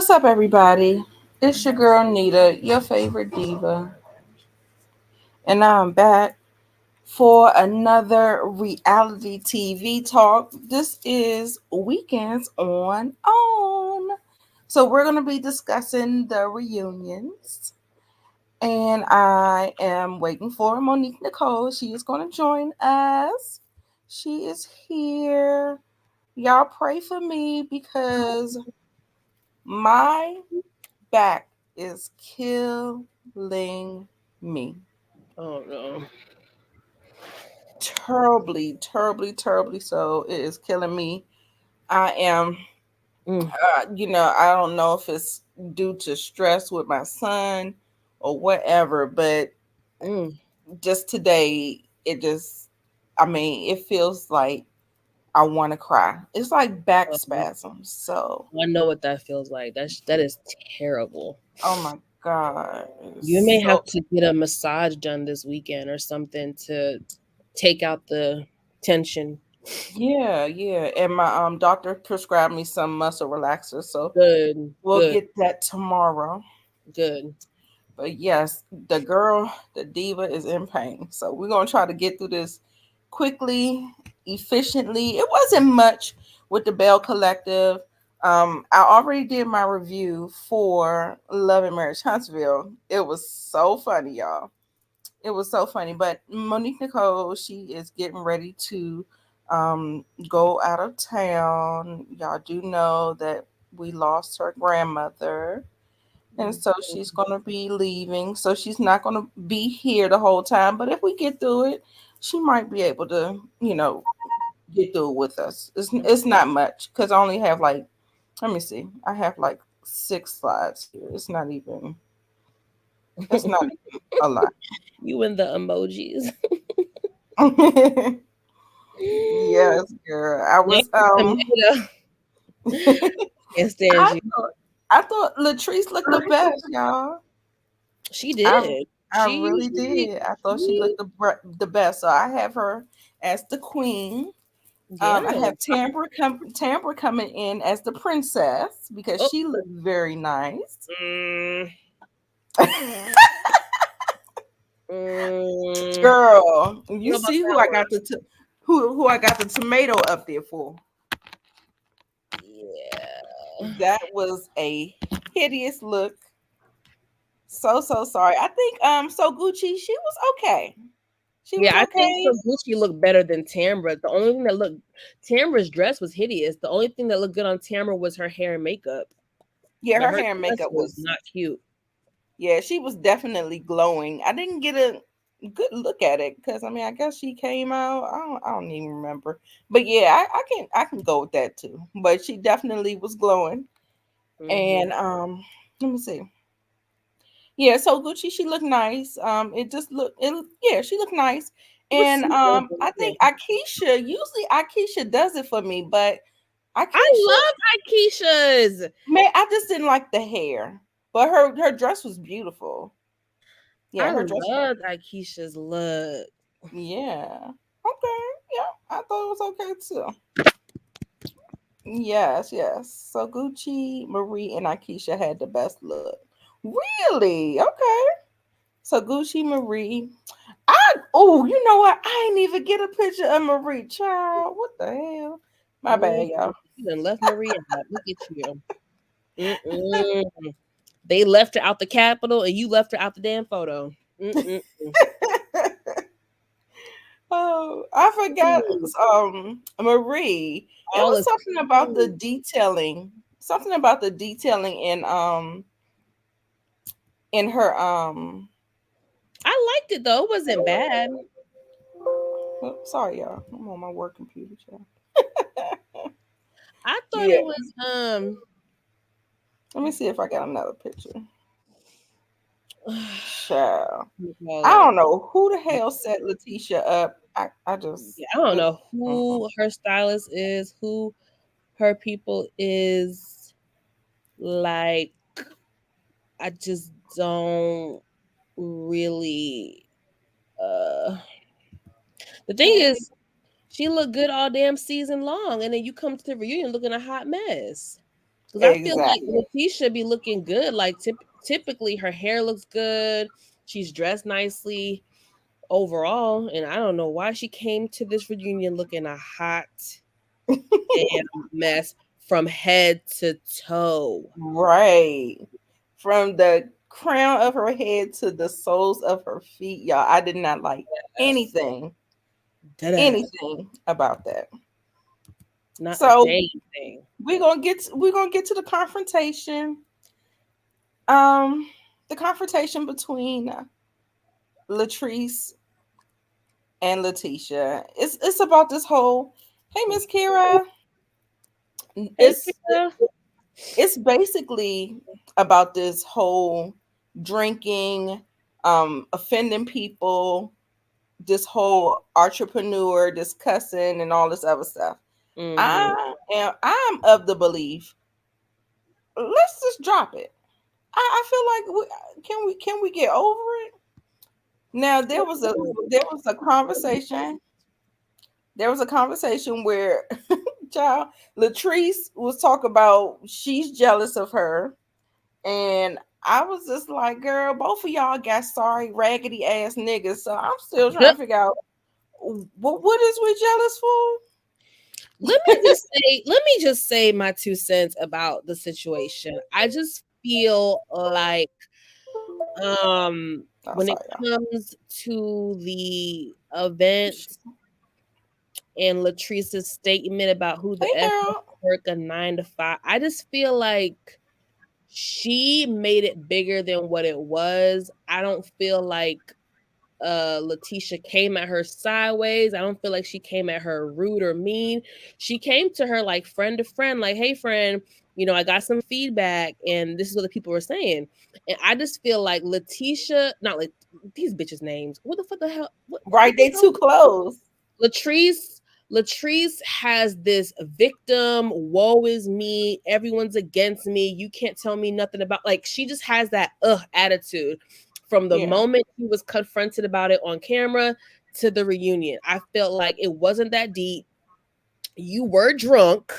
What's up, everybody? It's your girl Nita, your favorite diva, and I'm back for another reality TV talk. This is Weekends on. So, we're going to be discussing the reunions, and I am waiting for Monique Nicole. She is going to join us. She is here. Y'all pray for me because my back is killing me. Oh no. Terribly, terribly, terribly so. It is killing me. I am, Mm, I don't know if it's due to stress with my son or whatever, but mm. just today, it feels like I want to cry. It's like back spasms. So, I know what that feels like. That is terrible. oh my God. You may It's have to get a massage done this weekend or something to take out the tension. yeah. And my doctor prescribed me some muscle relaxers, so Good, we'll good, get that tomorrow. good. But yes, the girl, the diva is in pain. So we're gonna try to get through this quickly, efficiently. It wasn't much with the Bell Collective. I already did my review for Love and Marriage Huntsville. It was so funny, y'all. It was so funny. But Monique Nicole, she is getting ready to go out of town. Y'all do know that we lost her grandmother. And so she's going to be leaving. So she's not going to be here the whole time. But if we get through it, she might be able to, get through it with us. It's not much because I only have like, let me see, I have like 6 slides here. It's not even a lot. You and the emojis. Yes, girl. I was Next tomato. Can't stand I you. thought I thought Latrice looked the best, y'all. She I did. I She really she did. I thought she she looked the best. So I have her as the queen. I yeah. have Tambra coming in as the princess because Oh. she looked very nice. Mm, mm. Girl, you What about see who that I one? got who I got the tomato up there for? Yeah. That was a hideous look. So sorry. I think so Gucci, she was okay. She was Yeah, I think okay. so Gucci looked better than Tamra. The only thing that looked Tamra's dress was hideous. The only thing that looked good on Tamra was her hair and makeup. Yeah, But her her hair and dress makeup was was not cute. yeah, she was definitely glowing. I didn't get a good look at it because I guess she came out. I don't even remember. But yeah, I can go with that too. But she definitely was glowing. Hmm. And let me see. Yeah, so Gucci, she looked nice. It just looked yeah, she looked nice. It was And smooth. I Yeah. think Akeisha, usually Akeisha does it for me, but I Akeisha, love Akeisha's. man, I just didn't like the hair. But her dress was beautiful. I Yeah, her dress. love Akeisha's look. Yeah. Okay. Yeah, I thought it was okay too. Yes. So Gucci, Marie, and Akeisha had the best look. Really? Okay. So Gucci, Marie. You know what? I ain't even get a picture of Marie. Child, what the hell? My Mm, bad, y'all. you done left Maria out. Look at you. Mm-mm. They left her out the Capitol, and you left her out the damn photo. Mm-mm. Oh, I forgot. Ooh, Marie. It all was is something about the cool. detailing. Something about the detailing in her I liked it though. It wasn't bad. oh, sorry y'all. I'm on my work computer, child. I thought Yeah. it was Let me see if I got another picture. Child. what do you call I it? don't know who the hell set Letitia up. I just Yeah, I don't mm, know mm. who her stylist is, who her people is. Like, I just don't really. Uh, the thing Hey. is, she looked good all damn season long, and then you come to the reunion looking a hot mess. Because I feel like Exactly. Letitia be looking good. Like typically her hair looks good. She's dressed nicely overall. And I don't know why she came to this reunion looking a hot damn mess from head to toe. Right. From the crown of her head to the soles of her feet, y'all. I did not like Yes. anything, Deadass. anything about that. Not a So dang thing. we're gonna get to the confrontation. Um, the confrontation between Latrice and Letitia. It's about this whole. Hey, Miss Kira. Hey, It's Kira. it's basically about this whole drinking, offending people, this whole entrepreneur, this cussing, and all this other stuff. Mm-hmm. I'm of the belief. Let's just drop it. I feel like can we get over it? Now there was a conversation. There was a conversation where child Latrice was talking about she's jealous of her, and I was just like, girl, both of y'all got sorry raggedy ass niggas. So I'm still trying to figure out what is we jealous for? Let me just say my 2 cents about the situation. I just feel like Oh, when it sorry, y'all. comes to the event and Latrice's statement about who the Hey, F girl. work a 9 to 5, I just feel like she made it bigger than what it was. I don't feel like Letitia came at her sideways. I don't feel like she came at her rude or mean. She came to her like friend to friend, like, hey friend, I got some feedback and this is what the people were saying. And I just feel like Letitia, not like these bitches' names. What the fuck the hell? What Right, the they hell? too close. Latrice has this victim, woe is me, everyone's against me, you can't tell me nothing about, like, she just has that attitude from the Yeah. moment he was confronted about it on camera to the reunion. I felt like it wasn't that deep. You were drunk.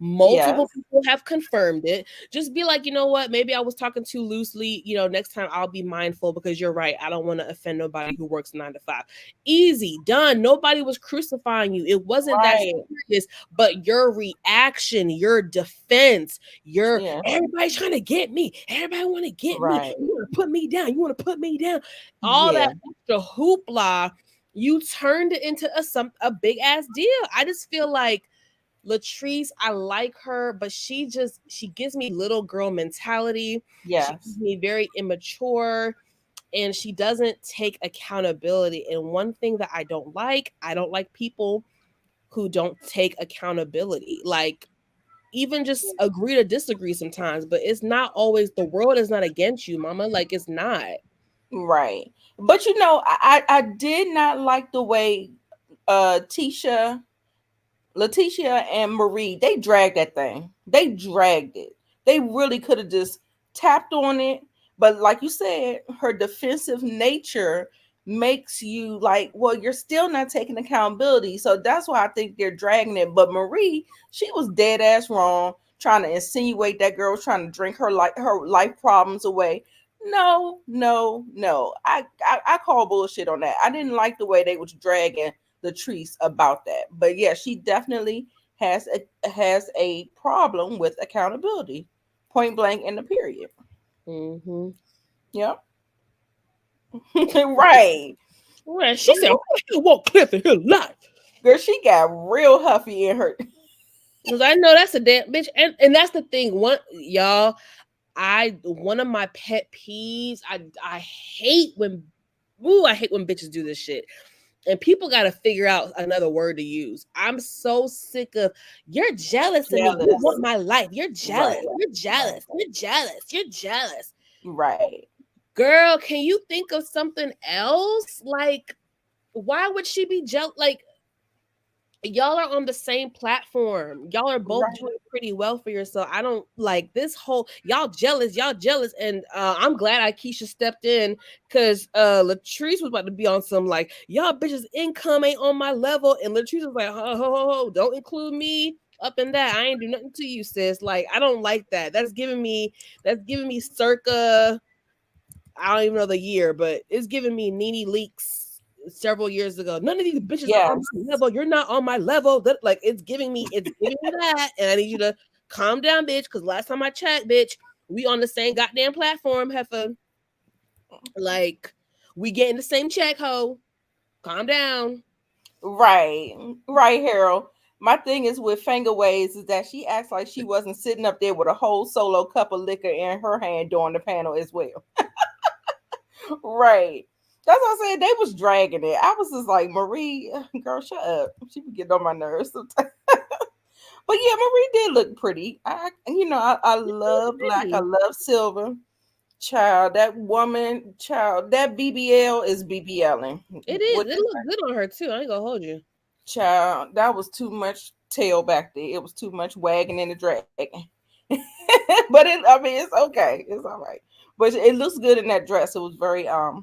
Multiple Yes. people have confirmed it. Just be like, you know what? Maybe I was talking too loosely. Next time I'll be mindful because you're right. I don't want to offend nobody who works 9 to 5. Easy, done. Nobody was crucifying you. It wasn't that Right. serious, but your reaction, your defense, Yeah. everybody's trying to get me. Everybody want to get me. Right. You want to put me down. You want to put me down. All that Yeah. extra hoopla, you turned it into a big ass deal. I just feel like Latrice, I like her, but she gives me little girl mentality. She gives Yes. me very immature and she doesn't take accountability. And one thing that I don't like people who don't take accountability. Like, even just agree to disagree sometimes, but it's not always, the world is not against you, mama. Like, it's not. Right. But I did not like the way Tisha Letitia and Marie, they dragged that thing. They dragged it. They really could have just tapped on it. But like you said, her defensive nature makes you like, well, you're still not taking accountability. So that's why I think they're dragging it. But Marie, she was dead ass wrong, trying to insinuate that girl was trying to drink her life problems away. No, no, no. I call bullshit on that. I didn't like the way they was dragging Latrice about that. But yeah, she definitely has a problem with accountability. Point blank in the period. Mm-hmm. Yep. Right. Well, she said, "I want Cliff in her life." Girl, she got real huffy in her. Because I know that's a damn bitch. And that's the thing. One of my pet peeves, I hate when I hate when bitches do this shit. And people got to figure out another word to use. I'm so sick of, you're jealous of me. You Jealous. want my life. You're jealous. Right. You're jealous. You're jealous. You're jealous. Right. Girl, can you think of something else? Like, why would she be jealous? Like, y'all are on the same platform. Y'all are both Right. doing pretty well for yourself. I don't like this whole y'all jealous, and I'm glad Aikisha stepped in because Latrice was about to be on some like, y'all bitches income ain't on my level, and Latrice was like, ho, ho, ho, ho, don't include me. up in that. I ain't do nothing to you, sis. Like, I don't like that. That's giving me circa, I don't even know the year, but it's giving me Nene Leaks several years ago. None of these bitches are on Yes. my level. You're not on my level. That, like, it's giving me that. And I need you to calm down, bitch. Cause last time I checked, bitch, we on the same goddamn platform, heifer. Like, we getting the same check, ho. Calm down. Right. Right, Harold. My thing is with Finger Waves is that she acts like she wasn't sitting up there with a whole solo cup of liquor in her hand during the panel as well. Right. That's what I said. They was dragging it. I was just like, Marie, girl, shut up. She be getting on my nerves sometimes. But yeah, Marie did look pretty. I love black. I Pretty. love silver. Child, that woman, child, that BBL is BBLing. It is. What It looked good on her too. I ain't gonna hold you. child, that was too much tail back there. It was too much wagging and the dragging. But I mean, it's okay. It's all right. But it looks good in that dress. It was very yeah,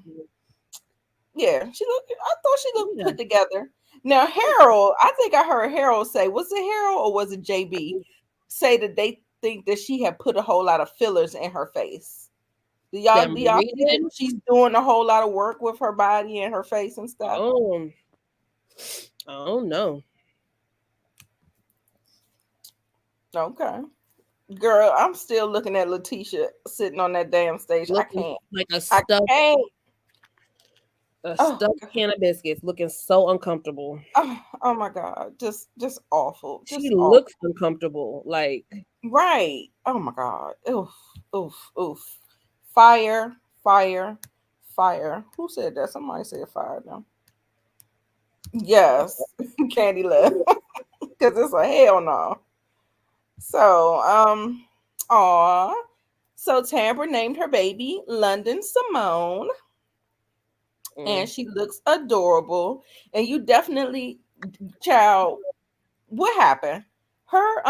I thought she looked Yeah. put together. Now Harold, I think I heard Harold say, was it Harold or was it JB? Say that they think that she had put a whole lot of fillers in her face. That Do y'all Marie think did. she's doing a whole lot of work with her body and her face and stuff? Oh, oh no. Okay. Girl, I'm still looking at Letitia sitting on that damn stage. I Looking can't. like I can't. a Oh, stuffed can of biscuits, looking so uncomfortable. oh my God. Just awful. She Just awful. looks uncomfortable. Like, Right. Oh my God. Oof. Oof. Oof. Fire. Fire. Fire. Who said that? Somebody said fire now. Yes. Candy love. Because it's a hell no. So, aw. So Tambra named her baby London Simone, and mm, she looks adorable. And you definitely, child, what happened? Her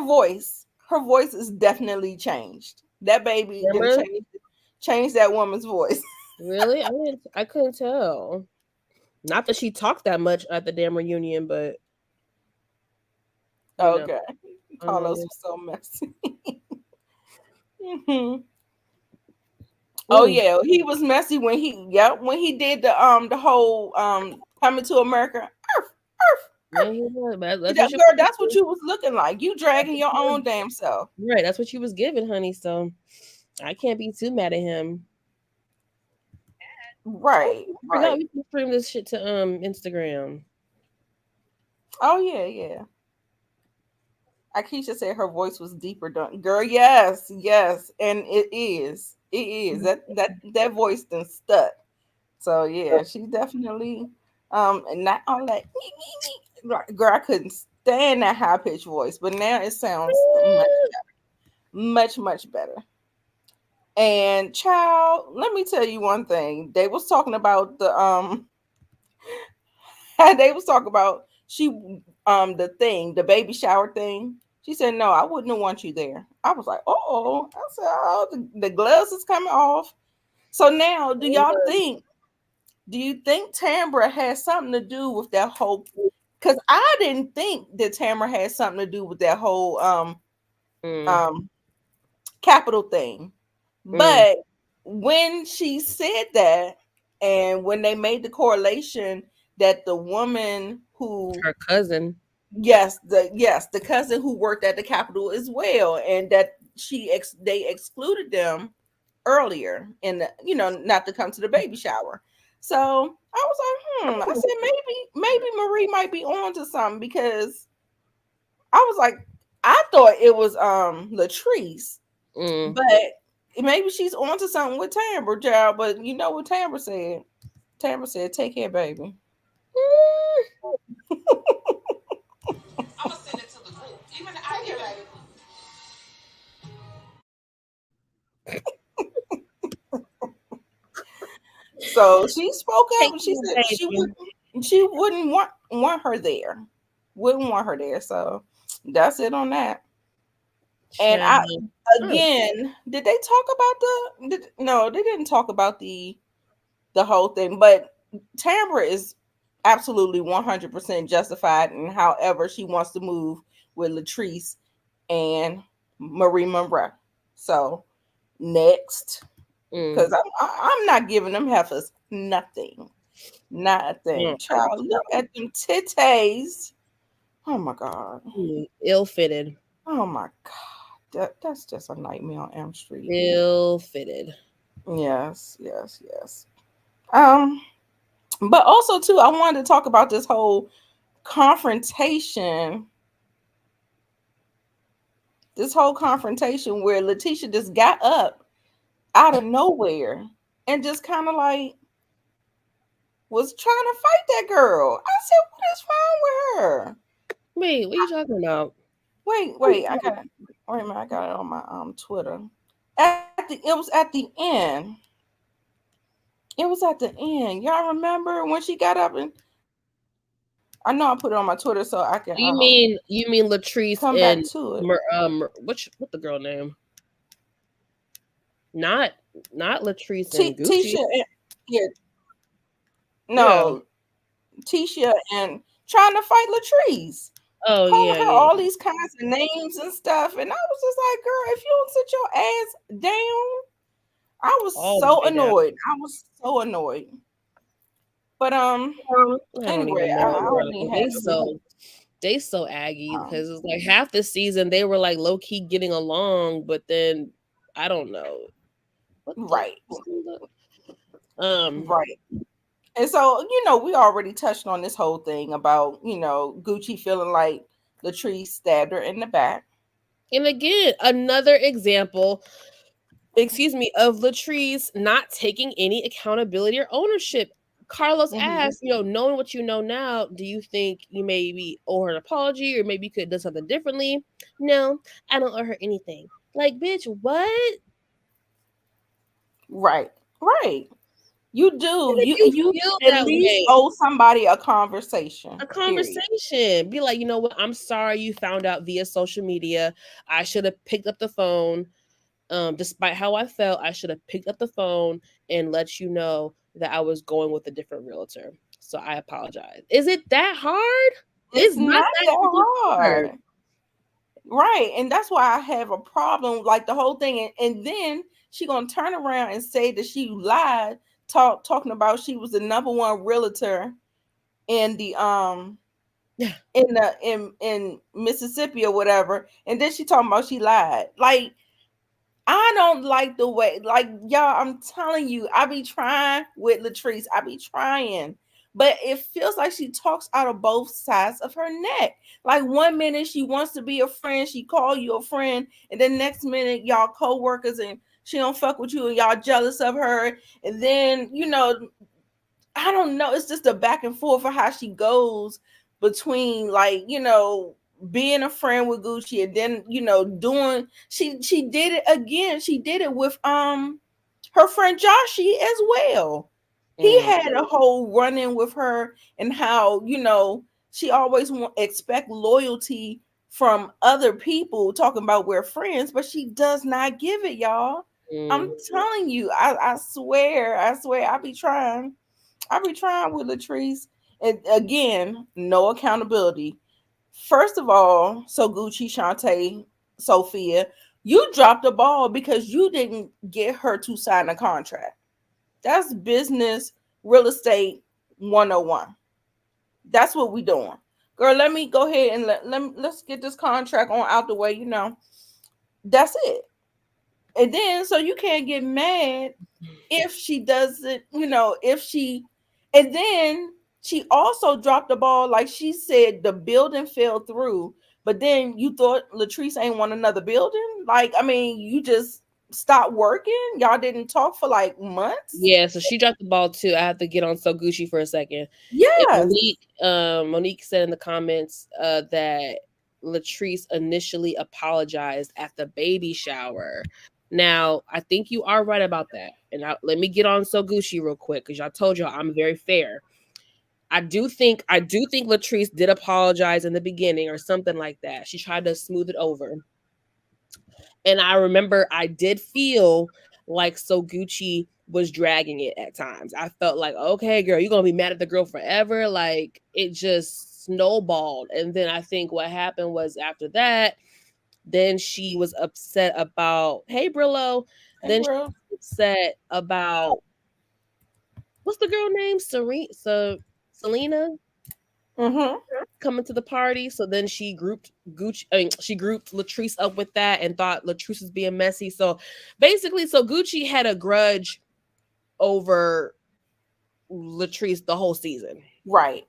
voice is definitely changed. That baby didn't Remember? change that woman's voice. Really? I couldn't tell. Not that she talked that much at the damn reunion, but you know, Okay. Carlos um, was so messy. Mhm. Oh ooh, yeah, he was messy when he did the whole coming to America. Earth, earth, yeah, earth. he was. But that's what That, she girl, that's what you was looking like. You dragging your own damn self. right. That's what she was giving, honey. So I can't be too mad at him. Oh, Right, I forgot right. we can stream this shit to Instagram. Oh yeah, yeah. Akeisha said her voice was deeper. Girl, yes, yes, and it is. It is that voice done stuck. So yeah, she definitely and not all that. Like, girl, I couldn't stand that high pitched voice, but now it sounds much much better. And child, let me tell you one thing. They was talking about they was talking about the baby shower thing. She said, "No, I wouldn't want you there." I was like, "Oh," I said, "Oh, the gloves is coming off." So now, do you think Tambra has something to do with that whole? Because I didn't think that Tamara had something to do with that whole Mm, um capital thing. mm. But when she said that, and when they made the correlation that the woman who, Her cousin. yes, the cousin who worked at the Capitol as well, and that they excluded them earlier, and not to come to the baby shower. So I was like, I said maybe Marie might be on to something, because I was like, I thought it was Latrice, Mm. but maybe she's on to something with Tambra, child. But you know what Tambra said? Tambra said, "Take care, baby." I'm gonna send it to the group. Even I give it. So she spoke up Take and she me, said baby. she wouldn't want her there. Wouldn't want her there. So that's it on that. And Child. Oh, again, did they talk about no, they didn't talk about the whole thing, but Tambra is absolutely 100% justified in however she wants to move with Latrice and Marie Monroe. So next, because I'm not giving them heifers nothing. Nothing. Child, look at them titties. Oh my God. Ill-fitted. Oh my God. That's just a nightmare on Elm Street. Ill-fitted. Yes, yes, yes. But also too, I wanted to talk about this whole confrontation. This whole confrontation where Letitia just got up out of nowhere and just kind of like was trying to fight that girl. I said, what is wrong with her? Wait, what are you talking about? Wait, I got it on my Twitter. It was at the end. It was at the end. Y'all remember when she got up and I know I put it on my Twitter so I can You mean Latrice come and back to it. what the girl name? Not Latrice and Gucci. Tisha and, yeah. No. Yeah. Tisha and trying to fight Latrice. Oh, calling her all these kinds of names and stuff. And I was just like, girl, if you don't sit your ass down, I was so annoyed. I was so annoyed. But anyway, they so aggy because it's like half the season they were like low key getting along, but then I don't know. Right. Right. And so, we already touched on this whole thing about, Gucci feeling like Latrice stabbed her in the back. And again, another example, of Latrice not taking any accountability or ownership. Carlos asked, knowing what you know now, do you think you maybe owe her an apology or maybe you could have done something differently? No, I don't owe her anything. Like, bitch, what? Right. You do. You at least owe somebody a conversation. Period. Be like, you know what? I'm sorry you found out via social media. I should have picked up the phone. Despite how I felt, I should have picked up the phone and let you know that I was going with a different realtor. So I apologize. Is it that hard? It's not that hard. Right. And that's why I have a problem, like the whole thing. And then she gonna turn around and say that she lied, talking about she was the number one realtor in the in Mississippi or whatever. And then she talking about she lied. Like, I don't like the way, like, y'all, I'm telling you, I be trying with Latrice. I be trying. But it feels like she talks out of both sides of her neck. Like, one minute she wants to be a friend, she call you a friend, and then next minute y'all co-workers and she don't fuck with you and y'all jealous of her. And then, I don't know. It's just a back and forth for how she goes between, like, being a friend with Gucci and then, doing she did it again. She did it with her friend Joshi as well. He had a whole run-in with her and how, she always expect loyalty from other people, talking about we're friends, but she does not give it, y'all. I'm telling you, I swear, I be trying with Latrice. And again, no accountability. First of all, so Gucci, Shantae, Sophia, you dropped the ball because you didn't get her to sign a contract. That's business real estate 101. That's what we doing. Girl, let me go ahead and let's get this contract on out the way, That's it. And then so you can't get mad if she doesn't, and then she also dropped the ball, like she said, the building fell through, but then you thought Latrice ain't want another building? Like, I mean, you just stopped working? Y'all didn't talk for like months? Yeah, so she dropped the ball too. I have to get on So Gucci for a second. Yeah. Monique said in the comments that Latrice initially apologized at the baby shower. Now, I think you are right about that. And let me get on So Gucci real quick because I told y'all I'm very fair. I do think Latrice did apologize in the beginning or something like that. She tried to smooth it over. And I remember I did feel like So Gucci was dragging it at times. I felt like, okay, girl, you're gonna be mad at the girl forever. Like it just snowballed. And then I think what happened was after that, then she was upset about, hey Brillo. Hey, Then she bro. was upset about what's the girl name? Selena Mm-hmm. coming to the party. So then she grouped Gucci. I mean, she grouped Latrice up with that and thought Latrice was being messy. So basically, so Gucci had a grudge over Latrice the whole season. Right.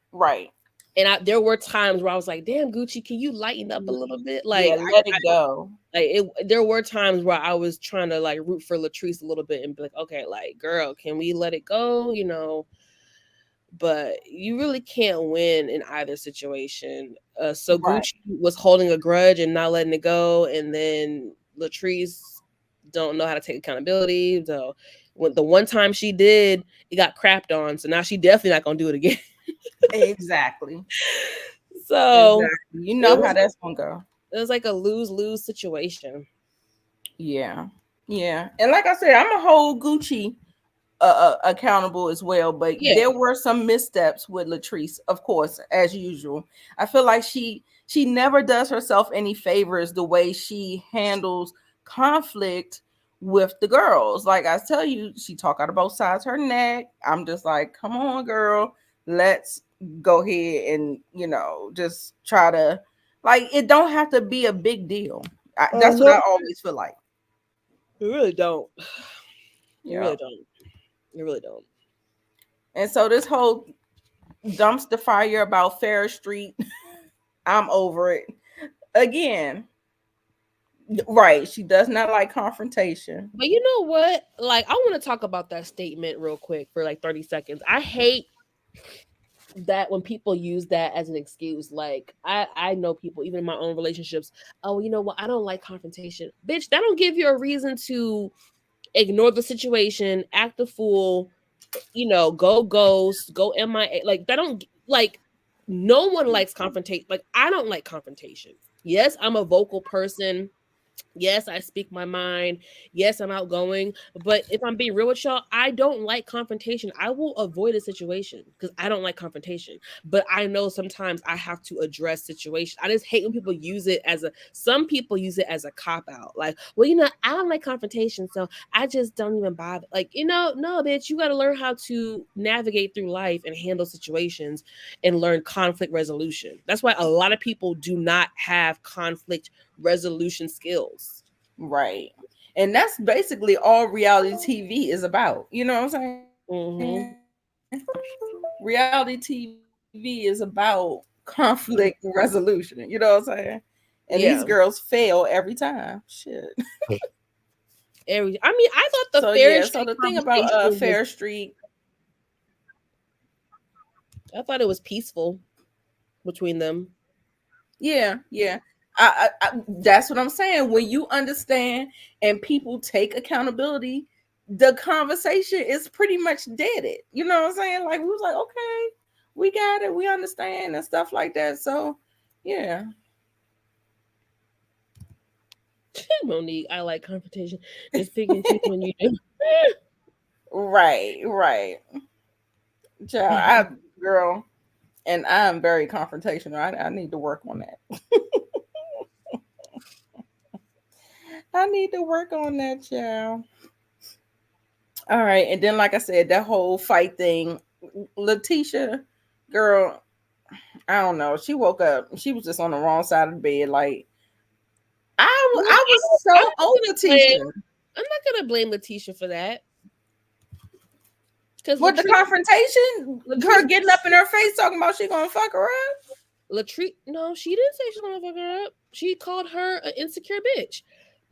And there were times where I was like, "Damn, Gucci, can you lighten up a little bit?" Like, Yeah, let it go. There were times where I was trying to like root for Latrice a little bit and be like, "Okay, like, girl, can we let it go?" You know. But you really can't win in either situation. So Right. Gucci was holding a grudge and not letting it go, and then Latrice don't know how to take accountability. So when the one time she did, it got crapped on. So now she definitely not gonna do it again. Exactly. So Exactly. You know it how was that's gonna go. like a lose-lose situation. Yeah. Yeah. And like I said, I'm a whole Gucci accountable as well, but Yeah. there were some missteps with Latrice, of course, as usual. I feel like she never does herself any favors the way she handles conflict with the girls. Like I tell you, she talk out of both sides of her neck. I'm just like, come on, girl, let's go ahead and just try to, like, it don't have to be a big deal. That's what I always feel like. You really don't. You Yeah. really don't. You really don't. And so this whole dumpster fire about Fair Street, I'm over it. Again, right. She does not like confrontation. But you know what? Like, I want to talk about that statement real quick for like 30 seconds. I hate that when people use that as an excuse. Like, I know people, even in my own relationships, oh, you know what? I don't like confrontation. Bitch, that don't give you a reason to ignore the situation, act a fool, go ghost, go MIA. Like, that don't, like, no one likes confrontation. Like, I don't like confrontation. Yes, I'm a vocal person. Yes, I speak my mind. Yes, I'm outgoing. But if I'm being real with y'all, I don't like confrontation. I will avoid a situation because I don't like confrontation. But I know sometimes I have to address situations. I just hate when people use it some people use it as a cop out. Like, well, I don't like confrontation, so I just don't even bother. Like, no, bitch, you got to learn how to navigate through life and handle situations and learn conflict resolution. That's why a lot of people do not have conflict resolution skills. Right. And that's basically all reality TV is about. You know what I'm saying? Reality TV is about conflict resolution. You know what I'm saying? And these girls fail every time. Shit. I mean, I thought the So Fair so Street the thing about conversation Fair Street, I thought it was peaceful between them. yeah. I that's what I'm saying. When you understand and people take accountability, the conversation is pretty much deaded. You know what I'm saying? Like, we was like, okay, we got it, we understand and stuff like that. So yeah. Monique, I like confrontation. Just picking when you do. Right. Child, girl, and I'm very confrontational. I need to work on that. I need to work on that, child. All right, and then like I said, that whole fight thing, Letitia, girl, I don't know. She woke up. She was just on the wrong side of the bed. Like, I was so over Letitia. I'm not gonna blame Letitia for that. Because with the confrontation, her getting up in her face talking about she gonna fuck her up. Latrice, no, she didn't say she's gonna fuck her up. She called her an insecure bitch.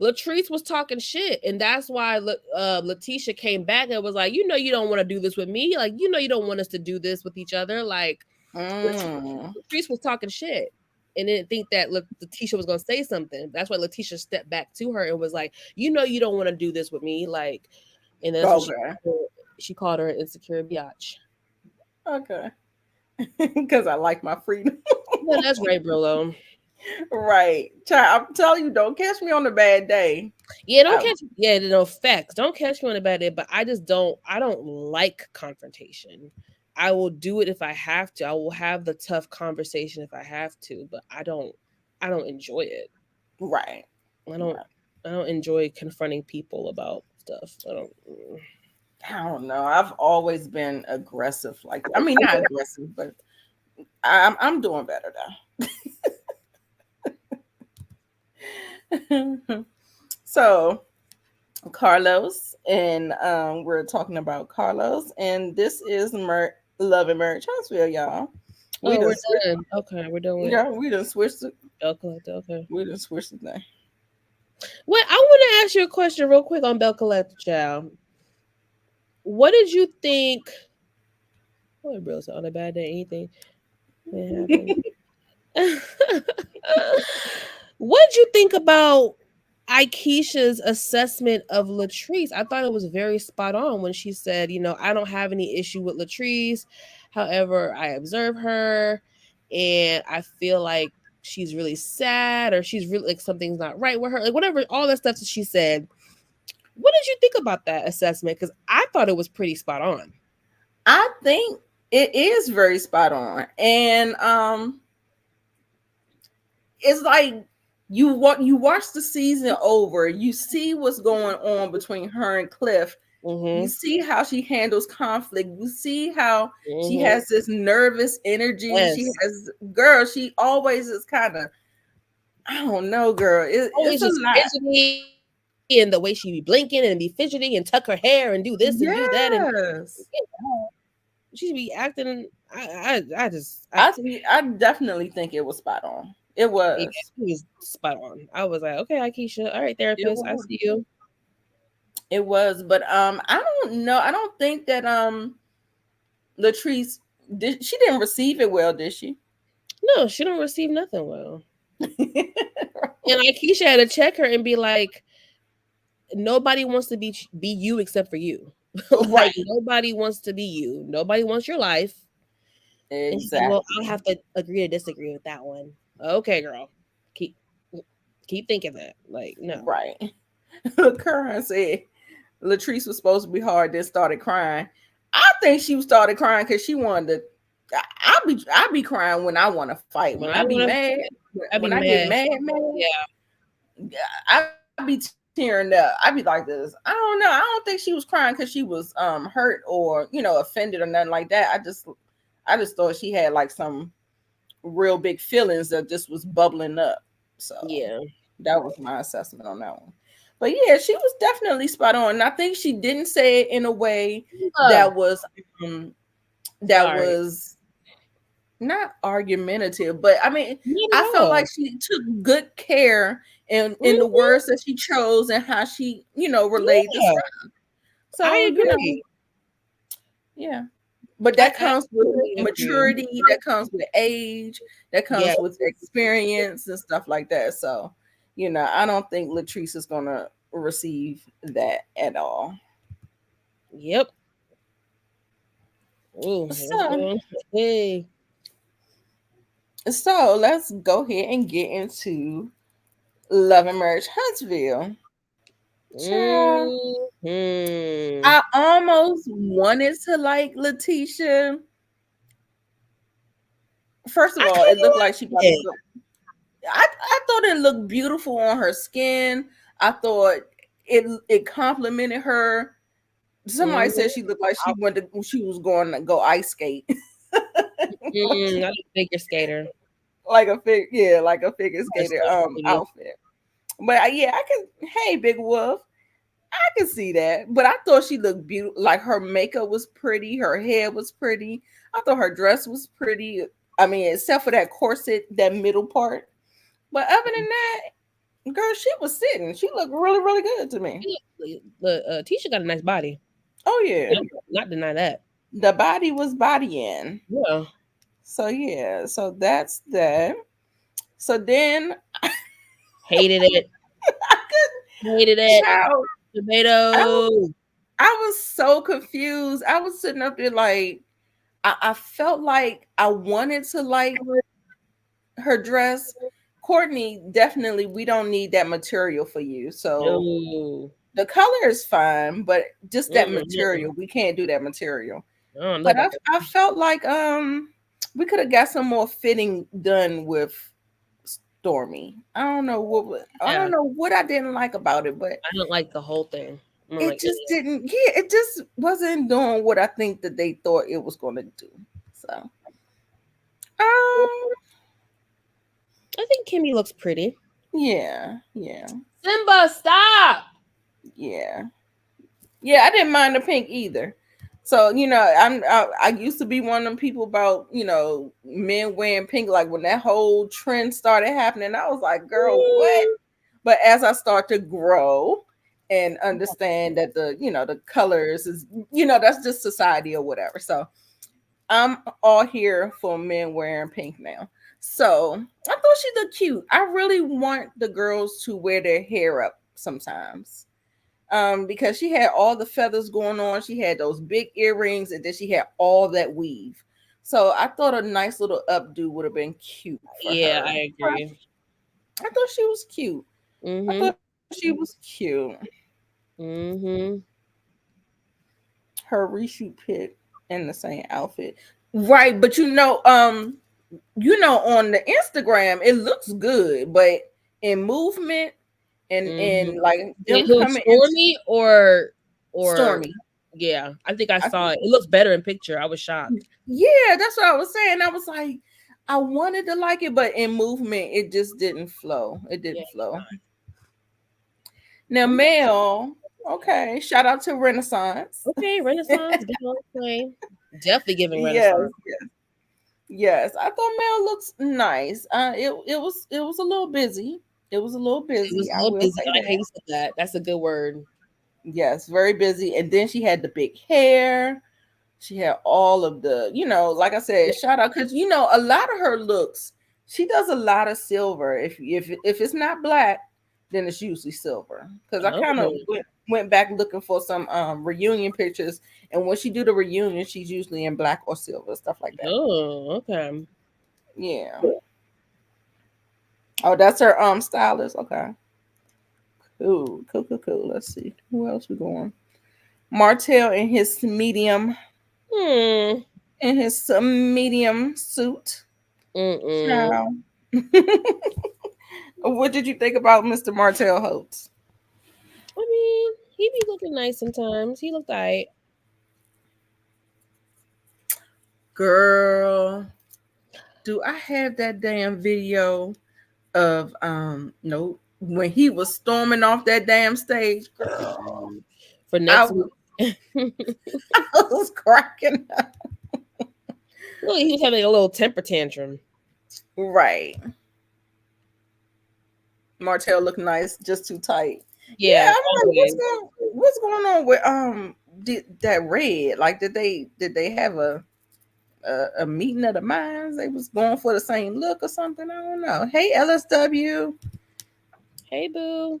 Latrice was talking shit, and that's why Letitia came back and was like, you don't want to do this with me. Like, you don't want us to do this with each other. Like, Latrice was talking shit and didn't think that Letitia was going to say something. That's why Letitia stepped back to her and was like, you don't want to do this with me. Like, and that's what she called her an insecure biatch. Okay. Because I like my freedom. Yeah, that's right, Brillo. Right. Child, I'm telling you, don't catch me on a bad day. Yeah, don't I, catch. Yeah, no facts. Don't catch me on a bad day. But I just don't. I don't like confrontation. I will do it if I have to. I will have the tough conversation if I have to. But I don't. I don't enjoy it. right. I don't. Right. I don't enjoy confronting people about stuff. I don't. I don't know. I've always been aggressive. Like, I mean, not aggressive, but I'm doing better now. So Carlos, and we're talking about Carlos, and this is Love and Marriage Huntsville, y'all. We Oh, done we're switched, done. Okay, we're done with yeah, we done switched it. Bell Collector. Okay. We done switched the thing. Wait, I want to ask you a question real quick on Bell Collector, child. What did you think? What bro? On a bad day, anything may happen. What did you think about Aikisha's assessment of Latrice? I thought it was very spot on when she said, I don't have any issue with Latrice. However, I observe her and I feel like she's really sad or she's really like something's not right with her. Like whatever, all that stuff that she said. What did you think about that assessment? Because I thought it was pretty spot on. I think it is very spot on, and it's like you watch the season over, you see what's going on between her and Cliff. You see how she handles conflict. You see how she has this nervous energy. Yes. She always is kind of, I don't know, girl. It's a lot. Fidgety, and the way she be blinking and be fidgety and tuck her hair and do this and do that. And she be acting. I definitely think it was spot on. It was. It was spot on. I was like, okay, Aikisha. All right, therapist. I see you. It was, but I don't know. I don't think that Latrice she didn't receive it well, did she? No, she don't receive nothing well. And Aikisha had to check her and be like, nobody wants to be you except for you. Like nobody wants to be you. Nobody wants your life. Exactly. Said, well, I'll have to agree to disagree with that one. Okay, girl. Keep thinking that. Like, no. Right. Curran said Latrice was supposed to be hard, then started crying. I think she started crying because she wanted to. I be crying when I want to fight. When I be mad, when I get mad, yeah, I be tearing up. I be like this. I don't know. I don't think she was crying because she was hurt or offended or nothing like that. I just thought she had like some real big feelings that just was bubbling up. So yeah, that was my assessment on that one. But yeah, she was definitely spot on. And I think she didn't say it in a way that was was not argumentative, but I mean, I felt like she took good care in the words that she chose and how she, relayed the stuff. So I agree. Yeah. But that comes with maturity, that comes with age, that comes with experience and stuff like that. So, I don't think Latrice is going to receive that at all. Yep. Ooh, so let's go ahead and get into Love and Marriage Huntsville. I almost wanted to like Letitia. First of all, it looked like she I thought it looked beautiful on her skin. I thought it complimented her. Somebody said she looked like she was going to go ice skate. Not a figure skater. Like a figure skater outfit. But yeah, hey, Big Wolf, I can see that. But I thought she looked beautiful. Like her makeup was pretty, her hair was pretty. I thought her dress was pretty. I mean, except for that corset, that middle part. But other than that, girl, she was sitting. She looked really, really good to me. Tisha got a nice body. Oh yeah, not deny that. The body was bodying. Yeah. So yeah, so that's that. So then, hated it. Hated it. Tomato. I was so confused. I was sitting up there like, I felt like I wanted to like her dress. Courtney, definitely, we don't need that material for you. So No. the color is fine, but just that Mm-mm. material, we can't do that material. I don't know But about that. I felt like we could have got some more fitting done with Stormy. I Yeah, don't know what I didn't like about it, but I don't like the whole thing. I don't it like any just of it. didn't. Yeah, it just wasn't doing what I think that they thought it was going to do. So, I think Kimmy looks pretty. yeah, yeah, Simba, stop. yeah. Yeah, I didn't mind the pink either. So I used to be one of them people about men wearing pink. Like when that whole trend started happening, I was like, "Girl, what?" But as I start to grow and understand that the colors is that's just society or whatever. So I'm all here for men wearing pink now. So I thought she looked cute. I really want the girls to wear their hair up sometimes because she had all the feathers going on. She had those big earrings, and then she had all that weave. So I thought a nice little updo would have been cute for Yeah, her. I agree. I thought she was cute. I Mm-hmm. thought she was cute. Mm-hmm. Her reshoot pic in the same outfit, right? But on the Instagram it looks good, but in movement and Mm-hmm. like And them who, coming into Stormy or Stormy. yeah, I think I I saw it. It looks better in picture. I was shocked. Yeah, that's what I was saying. I was like, I wanted to like it, but in movement, it just didn't flow. It Yeah. didn't flow. Now, Okay. Mel, okay, shout out to Renaissance. Okay, Renaissance, get on the plane. Definitely giving Yes, Renaissance. yes. I thought Mel looks nice. It was a little busy. It was a little It was busy. a I little will busy. say I like how that. you said that. That's a good word. Yes, very busy. And then she had the big hair. She had all of like I said, shout out because a lot of her looks. She does a lot of silver. If it's not black, then it's usually silver. Because I kind of Oh, went back looking for some reunion pictures, and when she do the reunion, she's usually in black or silver, stuff like that. oh, okay. Yeah. Oh, that's her stylist. Okay. Cool, cool, cool, cool. Let's see who else we going. Martell Hmm. in his medium suit. Mm-mm. Ciao. What did you think about Mr. Martell Holtz? I mean, he be looking nice sometimes. He looked alright. Girl, do I have that damn video of no when he was storming off that damn stage, girl? For I next was, week. I was cracking up. Look, he was having a little temper tantrum. Right. Martell looked nice, just too tight. Yeah, Yeah, I'm like, always. what's going on with that red? Like, did they have a meeting of the minds? They was going for the same look or something. I don't know. Hey, LSW. Hey, boo.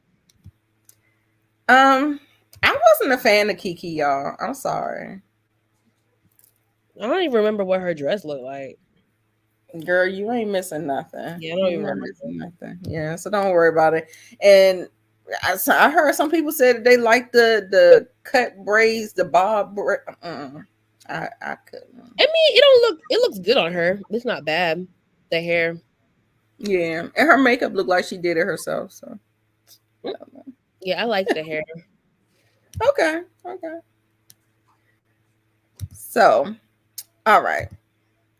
I wasn't a fan of Kiki, y'all. I'm sorry, I don't even remember what her dress looked like. girl. You ain't missing nothing. Yeah, I don't You're even not remember. missing nothing. Yeah, so don't worry about it. And I heard some people say that they like the cut braids, the bob. I couldn't. I mean, it don't look. It looks good on her. It's not bad. The hair. Yeah, and her makeup looked like she did it herself. So I don't know. Yeah, I like the hair. Okay, okay. So, all right.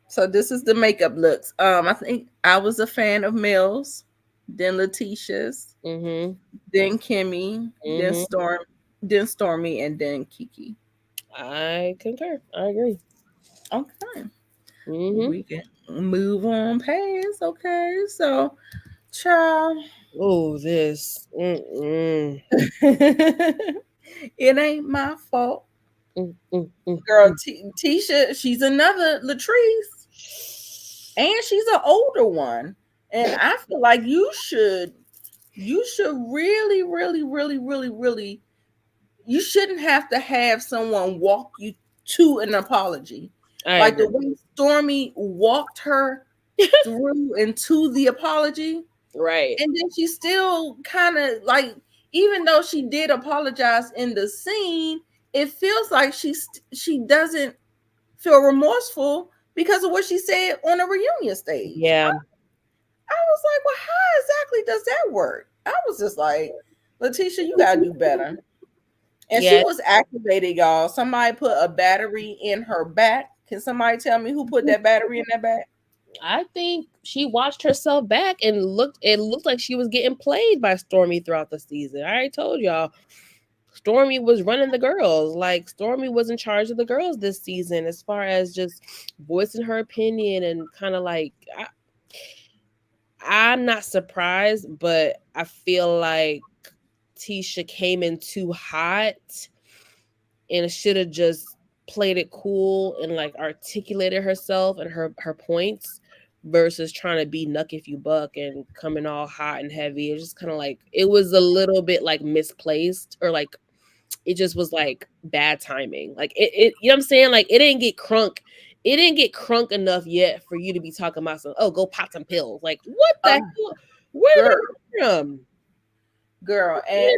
So this is the makeup looks. I think I was a fan of Mills, then Letitia's, Mm-hmm. then Kimmy, Mm-hmm. then Stormy, and then Kiki. I concur. I agree. Okay, Mm-hmm. we can move on past. Okay, so child, Oh, this. Mm-mm. it ain't my fault, Mm-mm. girl. Tisha, she's another Latrice, and she's an older one, and I feel like you should really, really, really, really, really, you shouldn't have to have someone walk you to an apology. I Like the agree. way Stormy walked her through into the apology. Right. And then she still kind of like, even though she did apologize in the scene, it feels like she doesn't feel remorseful because of what she said on a reunion stage. Yeah. I was like, well, how exactly does that work? I was just like, Letitia, you gotta do better. And she Yeah. was activated, y'all. Somebody put a battery in her back. Can somebody tell me who put that battery in that back? I think she watched herself back and it looked like she was getting played by Stormy throughout the season. I already told y'all. Stormy was running the girls. Like Stormy was in charge of the girls this season as far as just voicing her opinion and kind of like I'm not surprised, but I feel like Tisha came in too hot and should have just played it cool and like articulated herself and her points versus trying to be nuck if you buck and coming all hot and heavy. It's just kind of like it was a little bit like misplaced or like it just was like bad timing. Like it you know what I'm saying? Like it didn't get crunk. It didn't get crunk enough yet for you to be talking about some, oh, go pop some pills. Like what the hell? Where did that come from? Girl, and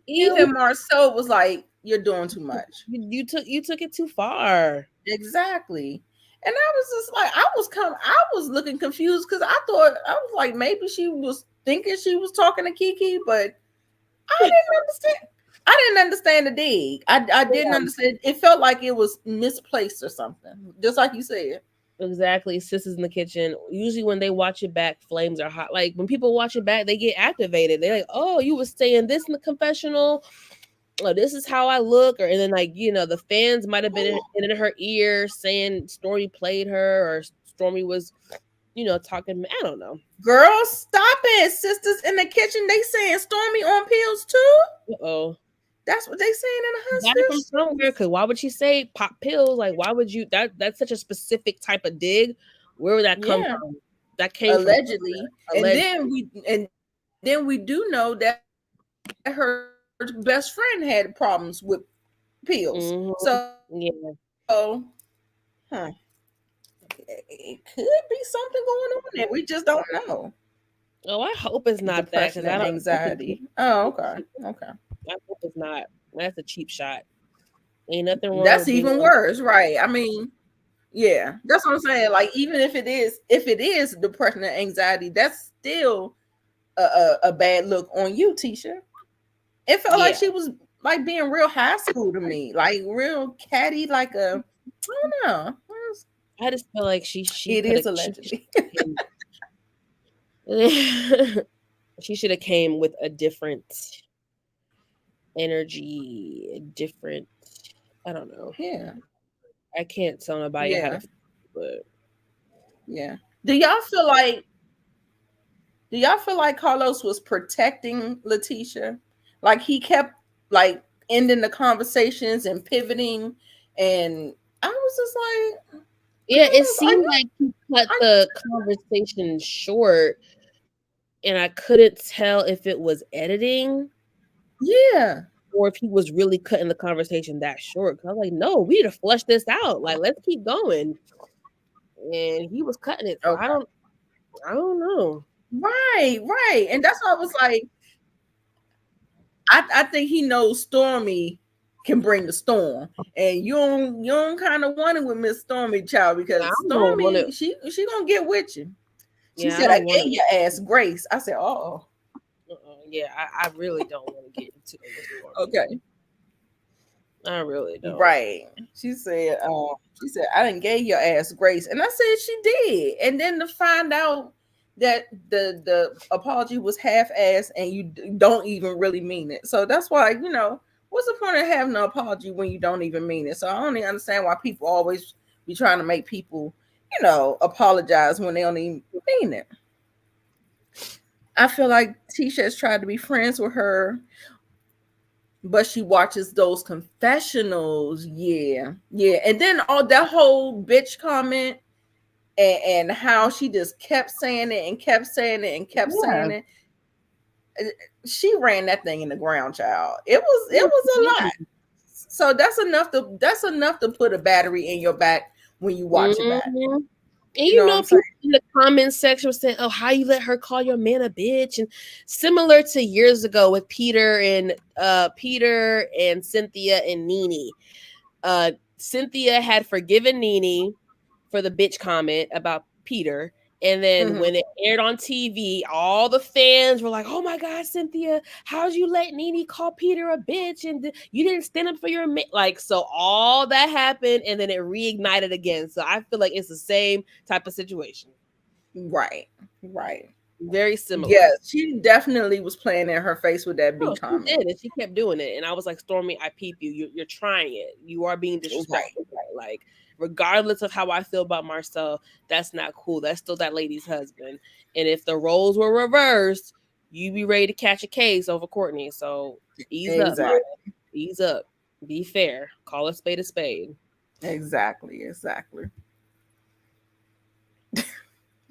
even Marcel was like, "You're doing too much. You took it too far." Exactly." And I was just like, I was looking confused because I was like, maybe she was thinking she was talking to Kiki, but I didn't understand. I didn't understand the dig. I didn't understand. It felt like it was misplaced or something, just like you said. Exactly. Sisters in the kitchen. Usually when they watch it back, flames are hot. Like when people watch it back, they get activated. They're like, oh, you was saying this in the confessional. Oh, this is how I look. Or and then like, the fans might have been in her ear saying Stormy played her or Stormy was, talking. I don't know. Girl, stop it. Sisters in the kitchen, they saying Stormy on pills too. Uh-oh. That's what they saying in the Got it from somewhere, because why would she say pop pills? Like, why would you? That's such a specific type of dig. Where would that come from? That came allegedly. From and then we do know that her best friend had problems with pills. Mm-hmm. So it could be something going on there. We just don't know. Oh, I hope it's not that, because I don't anxiety. Oh, okay. I hope it's not. That's a cheap shot. Ain't nothing wrong. That's even worse, right? I mean, yeah, that's what I'm saying. Like, even if it is depression and anxiety, that's still a bad look on you, Tisha. It felt like she was like being real high school to me, like real catty, like I don't know. I just feel like she it is allegedly. She should have came with a different energy, different. I don't know. Yeah, I can't tell nobody how to feel, but yeah. Do y'all feel like Carlos was protecting Letitia? Like he kept like ending the conversations and pivoting, and I was just like, yeah, it seemed like he cut the conversation short, and I couldn't tell if it was editing. Yeah. Or if he was really cutting the conversation that short. Cause I was like, no, we need to flush this out. Like, let's keep going. And he was cutting it. So I don't know. Right. And that's why I was like, I think he knows Stormy can bring the storm. And you don't kind of want it with Miss Stormy, child, because Stormy, she gonna get with you. She said, I gave your ass grace. I said, oh. Yeah, I really don't want to get into it. Okay. I really don't. Right. She said, I didn't gave your ass grace. And I said she did. And then to find out that the apology was half-assed and you don't even really mean it. So that's why, what's the point of having an apology when you don't even mean it? So I don't even understand why people always be trying to make people, apologize when they don't even mean it. I feel like Tisha has tried to be friends with her, but she watches those confessionals. Yeah. And then all that whole bitch comment and how she just kept saying it and kept saying it and kept saying it. She ran that thing in the ground, child. It was a lot. So that's enough to put a battery in your back when you watch it back. And You know what I'm saying? people in the comment section were saying, "Oh, how you let her call your man a bitch?" And similar to years ago with Peter and Cynthia and Nene. Cynthia had forgiven Nene for the bitch comment about Peter. And then Mhm. when it aired on TV, all the fans were like, "Oh my God, Cynthia, how'd you let Nene call Peter a bitch? And you didn't stand up for your man." Like, so all that happened and then it reignited again. So I feel like it's the same type of situation. Right. Right. Very similar. Yeah, she definitely was playing in her face with that No, B she comment. did, and she kept doing it. And I was like, Stormy, I peep you. You're trying it. You are being Right. disrespectful. Right? Like, regardless of how I feel about Marcel, that's not cool. That's still that lady's husband. And if the roles were reversed, you'd be ready to catch a case over Courtney. So ease up, Exactly. man. Ease up. Be fair. Call a spade a spade. Exactly. Exactly.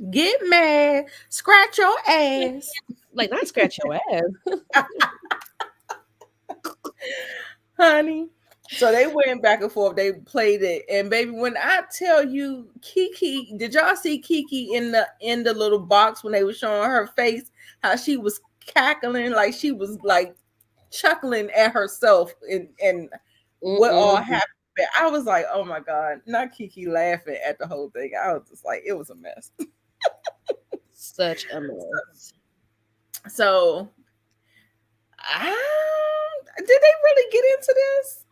Get mad, scratch your ass. Like, not scratch your ass. Honey. So they went back and forth. They played it, and baby, when I tell you, Kiki, did y'all see Kiki in the little box when they were showing her face? How she was cackling, like she was like chuckling at herself, and what all happened. I was like, oh my god, not Kiki laughing at the whole thing. I was just like, it was a mess. Such a mess. So, did they really get into this?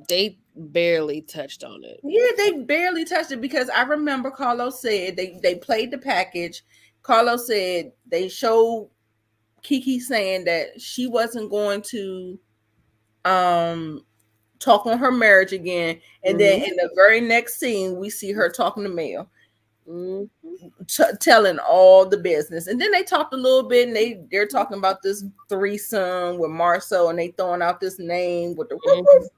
They barely touched on it. Yeah, they barely touched it because I remember Carlos said they played the package. Carlos said they showed Kiki saying that she wasn't going to talk on her marriage again, and then in the very next scene we see her talking to Mel. Telling all the business, and then they talked a little bit, and they're talking about this threesome with Marcel, and they throwing out this name with the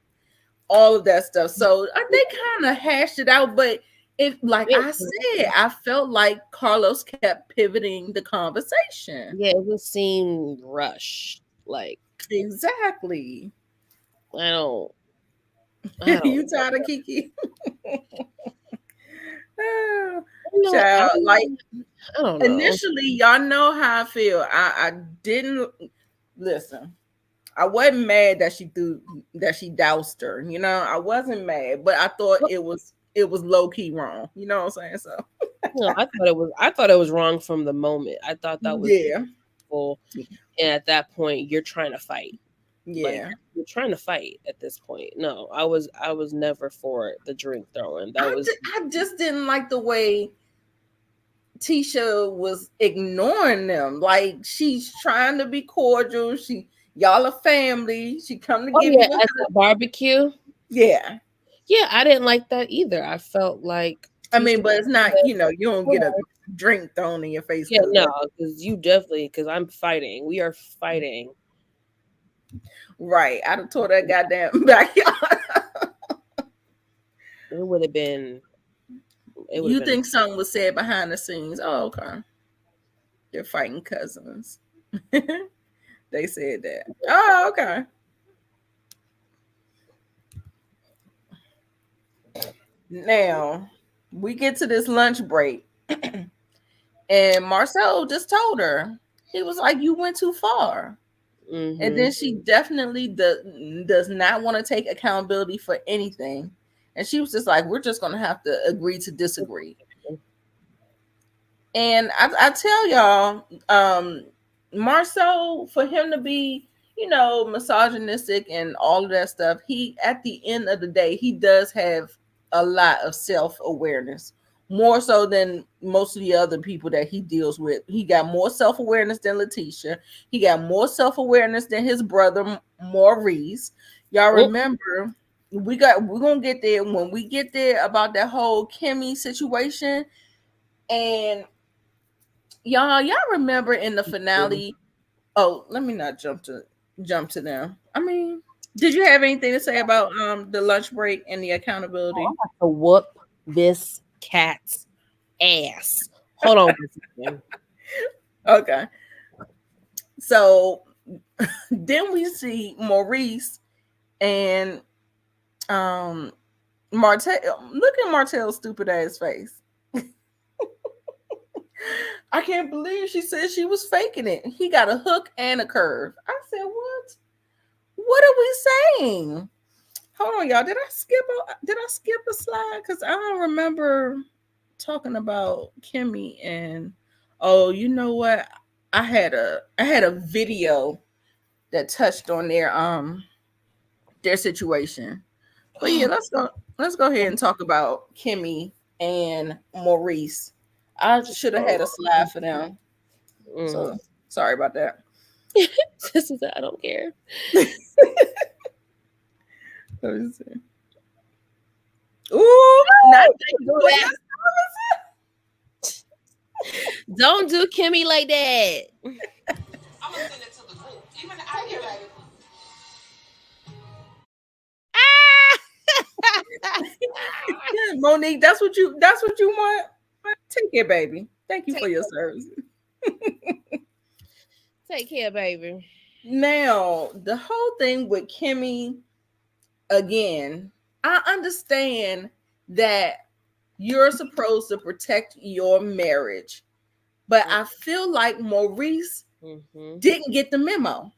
all of that stuff. So they kind of hashed it out, but it, like I said, I felt like Carlos kept pivoting the conversation. Yeah, it just seemed rushed. Like, exactly. I don't You tired of Kiki? Child, like I don't know. Initially, y'all know how I feel. I didn't listen. I wasn't mad that she doused her. You know, I wasn't mad, but I thought it was low key wrong. You know what I'm saying? So no, I thought it was wrong from the moment. I thought that was full. And at that point, you're trying to fight. Yeah. Like, you're trying to fight at this point. No, I was never for the drink throwing. I just didn't like the way Tisha was ignoring them. Like, she's trying to be cordial. Y'all a family. She come to give you at the barbecue. Yeah. Yeah, I didn't like that either. I felt like I mean, but it's not, you don't get a drink thrown in your face. Yeah, no, because I'm fighting. We are fighting. Right. I'd have tore that goddamn backyard. It would have been. You think something was said behind the scenes? Oh, okay. They're fighting cousins. They said that. Oh, okay. Now we get to this lunch break, and Marcel just told her, he was like, "You went too far." And then she definitely does not want to take accountability for anything. And she was just like, we're just going to have to agree to disagree. And I tell y'all, Marcel, for him to be, misogynistic and all of that stuff, he, at the end of the day, he does have a lot of self-awareness. More so than most of the other people that he deals with. He got more self-awareness than Letitia. He got more self-awareness than his brother Maurice. Y'all remember, we're gonna get there when we get there about that whole Kimmy situation. And y'all remember in the finale. Oh, let me not jump to them. I mean, did you have anything to say about the lunch break and the accountability? I have to whoop this cat's ass. Hold on. Okay. So then we see Maurice and Martell. Look at Martell's stupid ass face. I can't believe she said she was faking it. He got a hook and a curve. I said, what? What are we saying? Hold on, y'all. Did I skip a slide? Because I don't remember talking about Kimmy and oh, you know what? I had a video that touched on their situation. But yeah, let's go ahead and talk about Kimmy and Maurice. I should have had a slide for them. So sorry about that. This is I don't care. Let me see. Ooh, not Don't do Kimmy like that. I'm gonna send it to the group. Even I get ready. Monique, that's what you want. Take care, baby. Thank you for your service. Take care, baby. Now, the whole thing with Kimmy, again, I understand that you're supposed to protect your marriage, but I feel like Maurice didn't get the memo.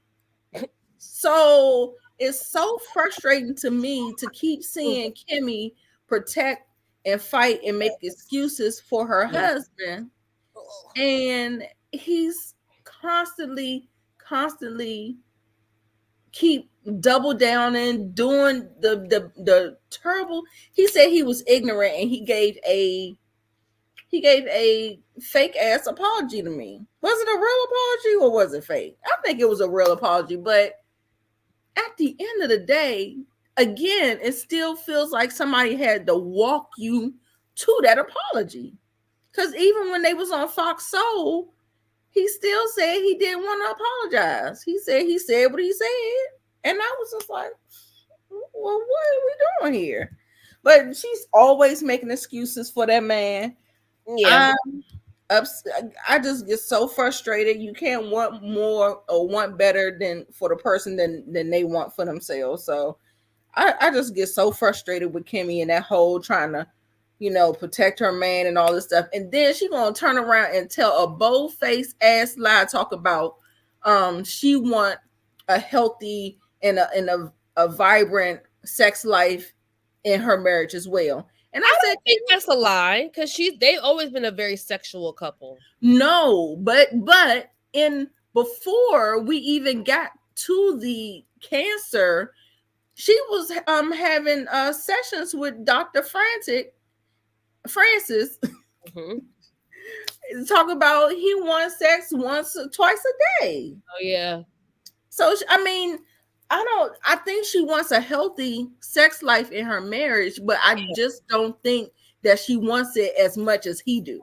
So it's so frustrating to me to keep seeing Kimmy protect and fight and make excuses for her husband. And he's constantly keep double down and doing the terrible. He said he was ignorant and he gave a fake ass apology to me. Was it a real apology or was it fake? I think it was a real apology, but at the end of the day, again, it still feels like somebody had to walk you to that apology. Because even when they was on Fox Soul, he still said he didn't want to apologize. He said what he said. And I was just like, well, what are we doing here? But she's always making excuses for that man. Yeah. I just get so frustrated. You can't want more or want better than for the person than they want for themselves. So I just get so frustrated with Kimmy and that whole trying to, protect her man and all this stuff. And then she gonna turn around and tell a bold-faced ass lie, talk about she want a healthy and a vibrant sex life in her marriage as well. And I said, think that's a lie because they've always been a very sexual couple. No, but in before we even got to the cancer, she was having sessions with Dr. Francis talk about he wants sex twice a day. Oh yeah. So I think she wants a healthy sex life in her marriage, but I just don't think that she wants it as much as he do.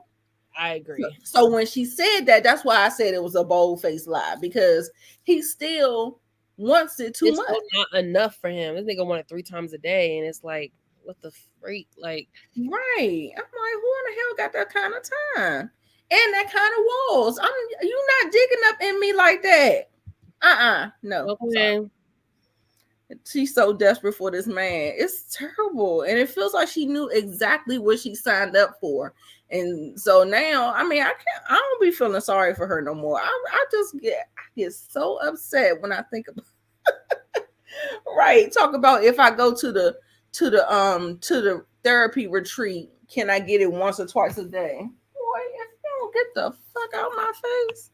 I agree. So when she said that, that's why I said it was a bold-faced lie, because he still wants it too much. Not enough for him. This nigga want it 3 times a day, and it's like, what the freak? Like, right. I'm like, who in the hell got that kind of time and that kind of walls? You not digging up in me like that. No. okay. She's so desperate for this man. It's terrible. And it feels like she knew exactly what she signed up for. And so now, I don't be feeling sorry for her no more. I get so upset when I think about right. Talk about if I go to the therapy retreat, can I get it once or twice a day? Boy, if you don't get the fuck out of my face.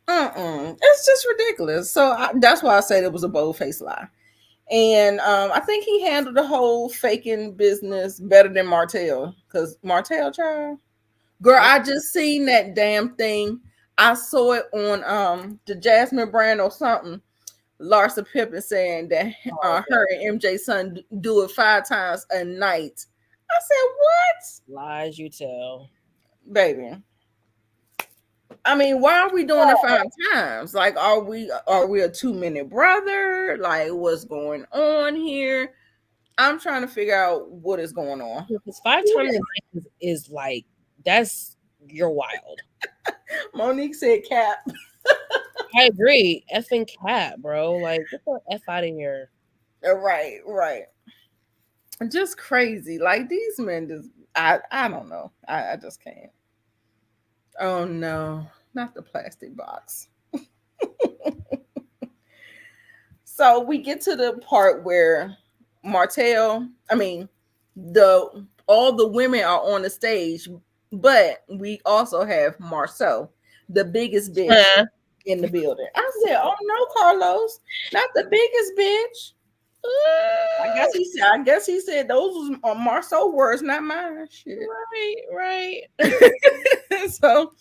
It's just ridiculous. So that's why I said it was a bold-faced lie. And I think he handled the whole faking business better than Martell. Because Martell, child, girl, I just seen that damn thing. I saw it on the Jasmine brand or something. Larsa Pippen saying that her and MJ's son do it 5 times a night. I said, what? Lies you tell. Baby. Why are we doing it 5 times? Like, are we a 2-minute brother? Like, what's going on here? I'm trying to figure out what is going on. Because 5 times is like, you're wild. Monique said cap. I agree. Effing cap, bro. Like, get the F out of here. Right. Just crazy. Like, these men just, I don't know. I just can't. Oh no, not the plastic box. So we get to the part where Martell, I mean, the all the women are on the stage, but we also have Marceau, the biggest bitch Huh? in the building. I said, "Oh no, Carlos, not the biggest bitch." I guess he said those was Marceau words, not mine. Shit. Right. So,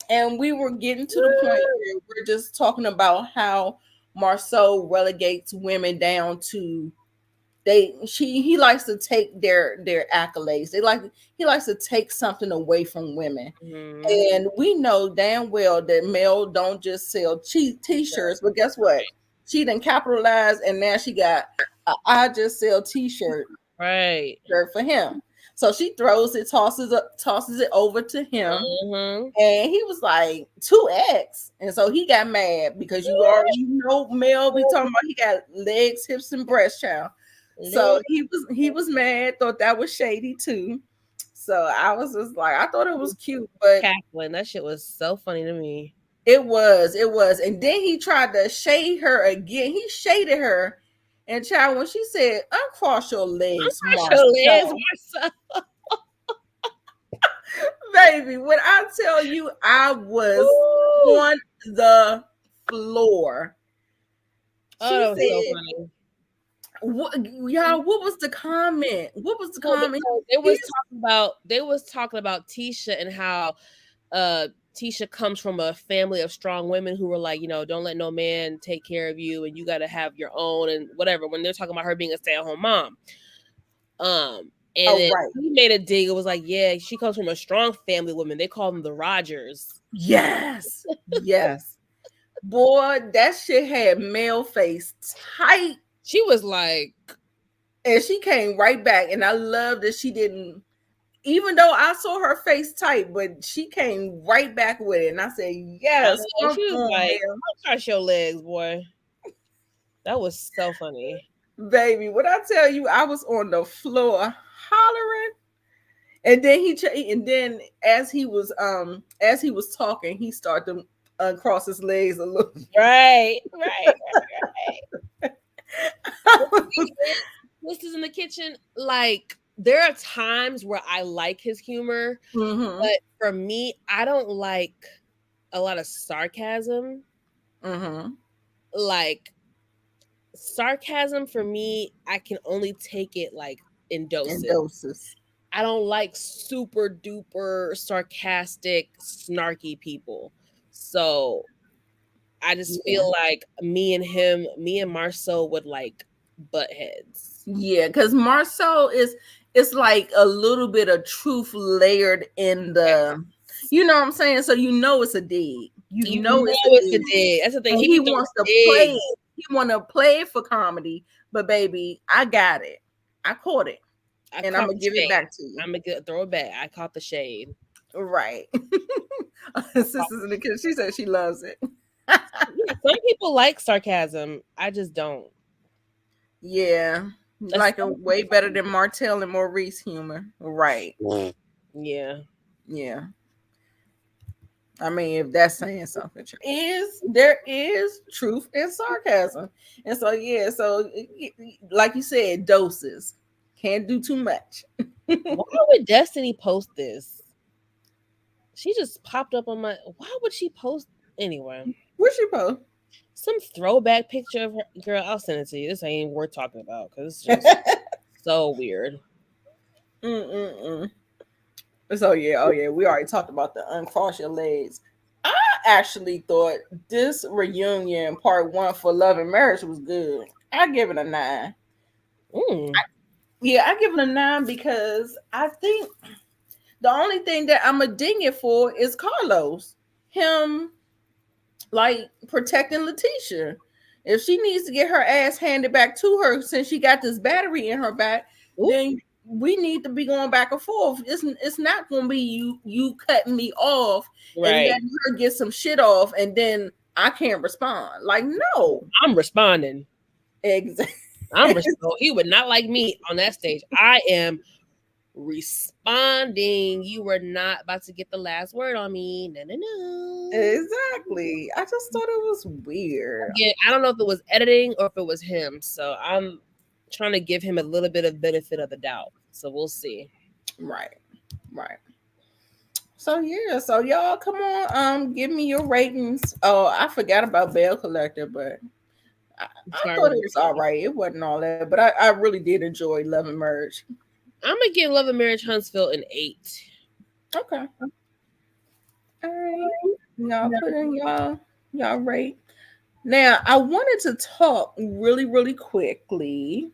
and we were getting to the point where we're just talking about how Marceau relegates women down to he likes to take their accolades. He likes to take something away from women. Mhm. And we know damn well that Mel don't just sell cheap t-shirts, but guess what? She done capitalized and now she got a I just sell t-shirt Right. for him. So she tosses it over to him. Mhm. And he was like 2X. And so he got mad because you already know Mel be talking about he got legs, hips, and breast, child. So he was mad, thought that was shady too. So I was just like, I thought it was cute, but cackling. That shit was so funny to me. it was. And then he tried to shade her again. He shaded her. And child, when she said, uncross your legs, Marshall legs, Marcel. Marcel. Baby, when I tell you I was Ooh. on the floor. Oh, She that was said, so funny. what was the comment? What was the comment? They was talking about Tisha and how Tisha comes from a family of strong women who were like, you know, don't let no man take care of you and you got to have your own and whatever. When they're talking about her being a stay-at-home mom. And then right. he made a dig. It was like, yeah, she comes from a strong family woman. They call them the Rogers. Yes. Yes. Boy, that shit had male face tight. She was like, and she came right back. And I love that she didn't, even though I saw her face tight, but she came right back with it. And I said, yes. She was like, cross your legs, boy. That was so funny. Baby, when I tell you I was on the floor hollering. And then as he was talking, he started to uncross his legs a little. Right. This is in the kitchen. Like, there are times where I like his humor, but for me, I don't like a lot of sarcasm. Like, sarcasm for me, I can only take it like in doses. I don't like super duper sarcastic, snarky people. So I just feel like me and Marceau would like butt heads. Yeah, because Marceau it's like a little bit of truth layered in the, you know what I'm saying? So you know it's a dig. You know it's a dig. That's the thing. He wants to play it. He want to play it for comedy, but baby, I got it. I caught it. And I'm gonna give it back to you. I'm gonna throw it back. I caught the shade. Right. Sisters in the kitchen. She said she loves it. Some people like sarcasm. I just don't. Yeah. Like a way better than Martell and Maurice humor. Right. Yeah. Yeah. I mean, if that's saying something, there is truth in sarcasm. And so, yeah, so like you said, doses. Can't do too much. Why would Destiny post this? She just popped up on my. Why would she post anyway? What'd she post? Some throwback picture of her. Girl, I'll send it to you. This ain't worth talking about because it's just so weird. So yeah, we already talked about the uncross your legs. I actually thought this reunion part 1 for Love and Marriage was good. I give it a 9. I give it a 9 because I think the only thing that I'm a ding it for is Carlos. Him like protecting Letitia. If she needs to get her ass handed back to her since she got this battery in her back, then we need to be going back and forth. It's not going to be you cutting me off and letting her get some shit off, and then I can't respond. Like, no, I'm responding. Exactly. He would not like me on that stage. I am responding. You were not about to get the last word on me. No. Exactly. I just thought it was weird. Yeah, I don't know if it was editing or if it was him. So I'm trying to give him a little bit of benefit of the doubt. So we'll see. Right. So yeah, so y'all come on, give me your ratings. Oh, I forgot about Bell Collector, but I thought it was all right. It wasn't all that, but I really did enjoy Love and Merge. I'm gonna give Love and Marriage Huntsville an 8. Okay. All right. Y'all put in y'all rate. Now I wanted to talk really quickly.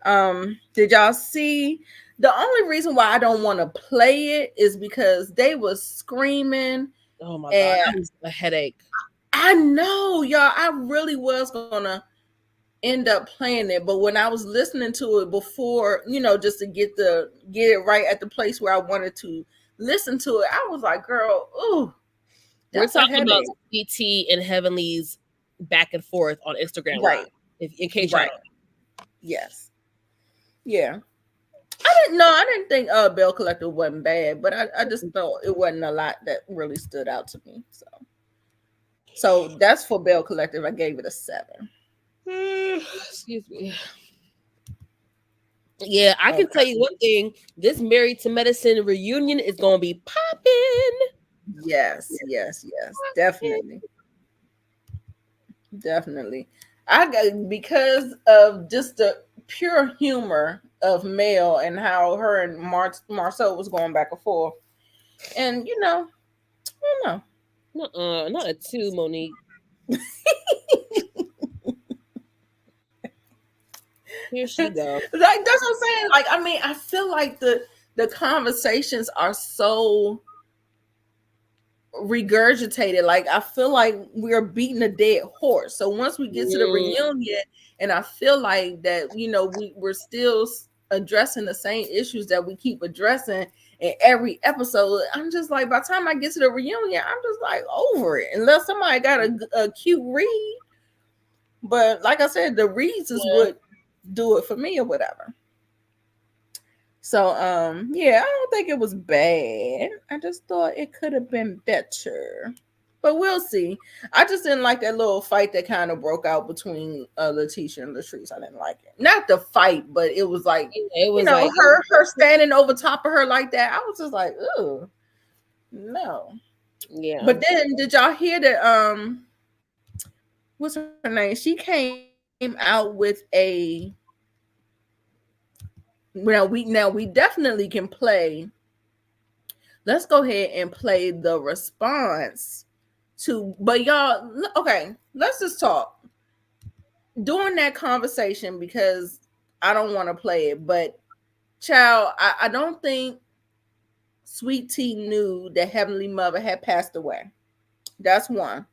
Did y'all see? The only reason why I don't want to play it is because they was screaming. Oh my god, that was a headache. I know, y'all. I really was gonna end up playing it, but when I was listening to it before, just to get it right at the place where I wanted to listen to it, I was like, girl, ooh. We're talking about CT and Heavenly's back and forth on Instagram, right? In case y'all don't. Yes, yeah. I didn't think Bell Collector wasn't bad, but I just thought it wasn't a lot that really stood out to me. So that's for Bell Collective. I gave it a 7. Excuse me. Yeah, I can tell you one thing. This Married to Medicine reunion is gonna be popping. Yes. Definitely. Because of just the pure humor of Mel and how her and Marcel was going back and forth. And I don't know. Not a 2, Monique. Here she goes. That's what I'm saying. Like, I mean, I feel like the conversations are so regurgitated. Like, I feel like we're beating a dead horse. So once we get to the reunion, and I feel like that, we're still addressing the same issues that we keep addressing in every episode. I'm just like, by the time I get to the reunion, I'm just like over it. Unless somebody got a cute read. But like I said, the reads is what do it for me or whatever. So I don't think it was bad. I just thought it could have been better. But we'll see. I just didn't like that little fight that kind of broke out between Letitia and Latrice. I didn't like it. Not the fight, but it was like, like, her standing over top of her like that. I was just like, ooh, no. Yeah. But then did y'all hear that? What's her name? She came out with a. Now we definitely can play. Let's go ahead and play the response to, but y'all, okay, let's just talk during that conversation because I don't want to play it, but child, I don't think Sweet Tea knew that Heavenly Mother had passed away. That's one.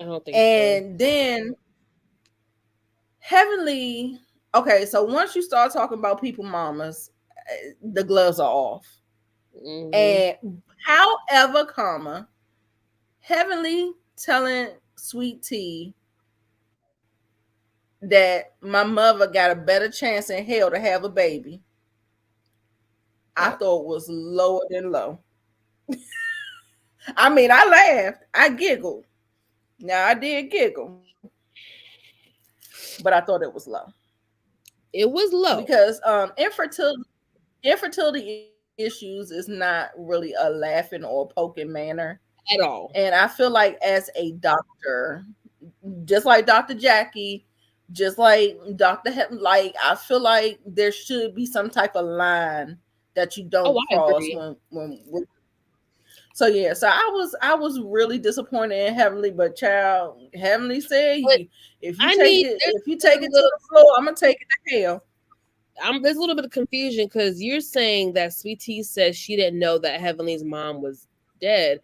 I don't think and so. Then Heavenly, okay, so once you start talking about people mamas, the gloves are off. Mm-hmm. And however, Heavenly telling Sweet Tea that my mother got a better chance in hell to have a baby, I thought was lower than low. I mean, I laughed, I giggled. Now I did giggle, but I thought it was low. It was low because infertility issues is not really a laughing or poking manner at all. And I feel like as a doctor, just like Dr. Jackie, just like Dr. like I feel like there should be some type of line that you don't cross when so yeah, so I was really disappointed in Heavenly, but child, Heavenly said if you take it to the floor, I'm gonna take it to hell. There's a little bit of confusion because you're saying that Sweet Tea says she didn't know that Heavenly's mom was dead,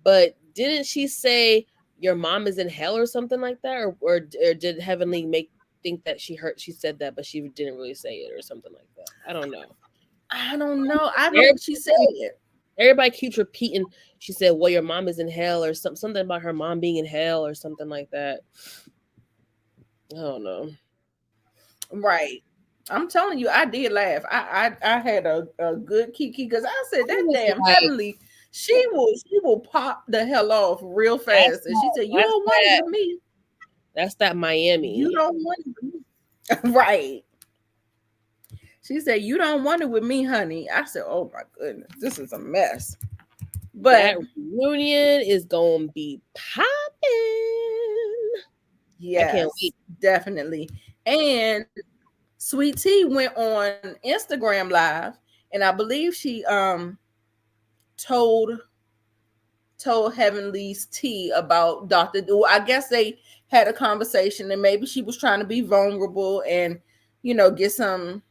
but didn't she say your mom is in hell or something like that, or did Heavenly think that she said that, but she didn't really say it or something like that? I don't know. I don't know she said it. Everybody keeps repeating. She said, "Well, your mom is in hell," or something about her mom being in hell or something like that. I don't know. Right. I'm telling you, I did laugh. I had a good kiki because I said I that was damn like, Heavenly, she will pop the hell off real that's fast. And she said, "You that's don't want it that with me. that's that You Miami. don't want it with me." Right. She said, "You don't want it with me, honey." I said, "Oh my goodness, this is a mess." But That reunion is gonna be popping. I can't yes, wait. definitely. And Sweet Tea went on Instagram Live, and I believe she told Heavenly's Tea about Dr. Do. I guess they had a conversation, and maybe she was trying to be vulnerable and get some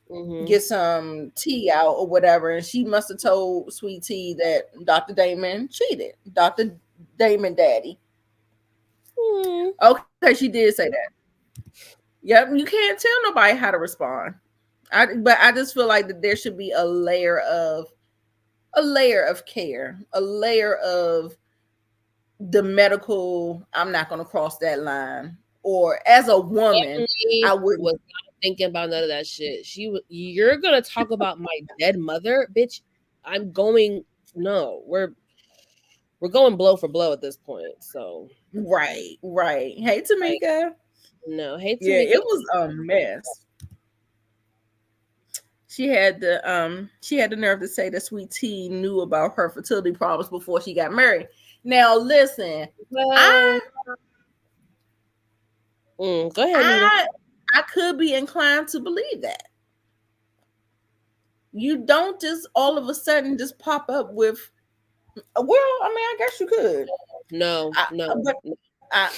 Mm-hmm. tea out or whatever. And she must have told Sweet Tea that Dr. Damon cheated. Dr. Damon Daddy. Mm. Okay, she did say that. Yep, you can't tell nobody how to respond. But I just feel like that there should be a layer of care, a layer of the medical. I'm not going to cross that line. Or as a woman, I Definitely wouldn't. was not thinking about none of that shit. You're gonna talk about my dead mother, bitch. I'm going. No, we're going blow for blow at this point. So, Right, right. Hey, like, Tamika. no, hey Yeah, Tamika. it was a mess. She had the nerve to say that Sweet Tea knew about her fertility problems before she got married. Now listen, I Well, go ahead, Nita. I could be inclined to believe that. You don't just all of a sudden just pop up with, well, I mean, I guess you could. No, no, But no.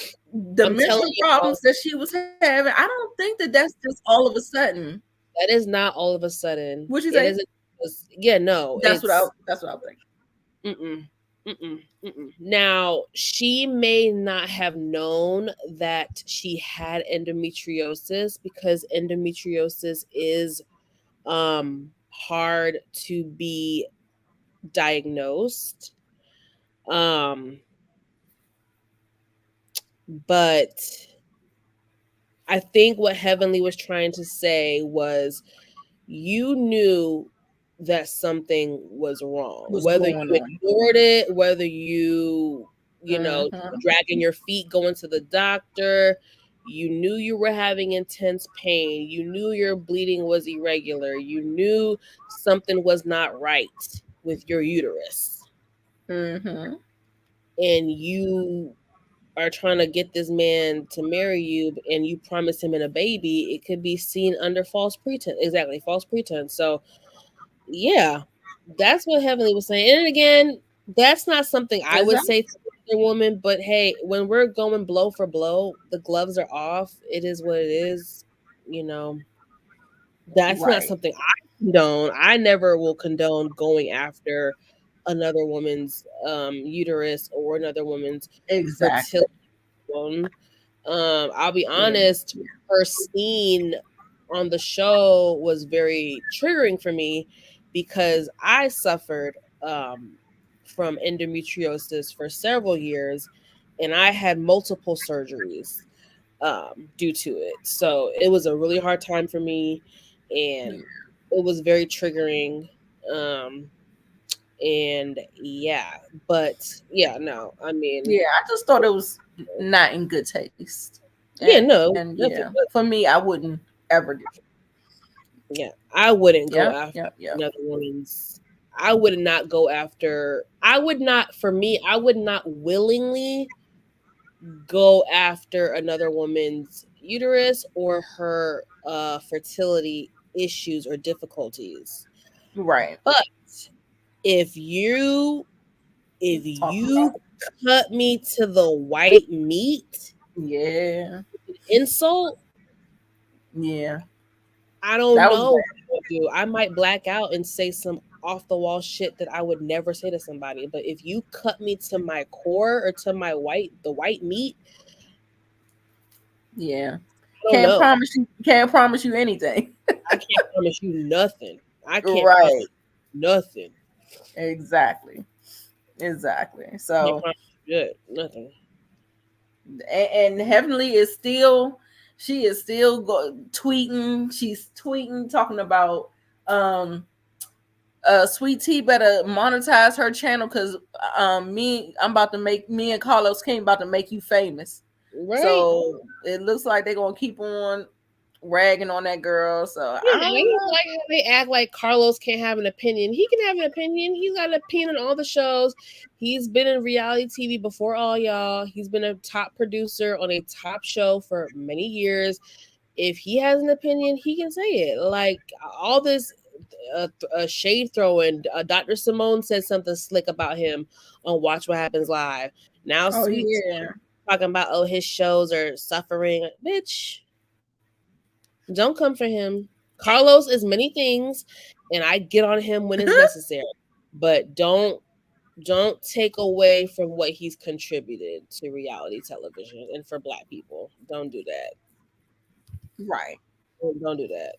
the I'm telling mental you, problems that she was having, I don't think that that's just all of a sudden. that is not all of a sudden. What you It say? isn't. Yeah, no, it's That's what I think. mm-mm, mm-mm, mm-mm. Now, she may not have known that she had endometriosis because endometriosis is hard to be diagnosed. Um but I think what Heavenly was trying to say was you knew that something was wrong, What's whether going you on? ignored it, whether Mm-hmm. dragging your feet, going to the doctor. You knew you were having intense pain. You knew your bleeding was irregular. You knew something was not right with your uterus. Mm-hmm. And you are trying to get this man to marry you and you promise him in a baby, it could be seen under false pretense. Exactly, false pretense. So yeah, that's what Heavenly was saying. And again, that's not something I would Exactly. say to a woman, but hey, when we're going blow for blow, the gloves are off. It is what it is. You know, that's not Right. something I condone. I never will condone going after another woman's uterus or another woman's Exactly. fertility. I'll be Yeah. honest, her scene on the show was very triggering for me because I suffered from endometriosis for several years and I had multiple surgeries due to it. So it was a really hard time for me and it was very triggering. Um, and yeah, but yeah, no, I mean, Yeah, I just thought it was not in good taste. yeah, And no, yeah, for me, I wouldn't ever do it. yeah, I wouldn't go Yeah, after yeah, yeah. another woman's. I would not go after. I would not. For me, I would not willingly go after another woman's uterus or her fertility issues or difficulties. Right. But if you if Talk about you cut me to the white meat, it. Yeah. insult, Yeah. I don't That was know what bad. I would do. I might black out and say some off the wall shit that I would never say to somebody. But if you cut me to my core or to the white meat, Yeah. I don't know. Can't promise you anything. I can't promise you nothing. I can't promise Right. nothing. Exactly. Exactly. Can't So promise you shit. Nothing. and Heavenly is still She is still tweeting. She's tweeting talking about Sweet Tea better monetize her channel because me and Carlos King about to make you famous. Right. So it looks like they're gonna keep on ragging on that girl. So Yeah, I I don't don't know. like how they act like Carlos can't have an opinion. He can have an opinion. He's got an opinion on all the shows. He's been in reality TV before all y'all. He's been a top producer on a top show for many years. If he has an opinion, he can say it. Like all this shade throwing. Dr. Simone said something slick about him on Watch What Happens Live. Now Oh Sweet yeah. talking about his shows are suffering. Bitch, don't come for him. Carlos is many things, and I get on him when it's necessary. But don't take away from what he's contributed to reality television and for Black people. Don't do that. Right. Don't do that.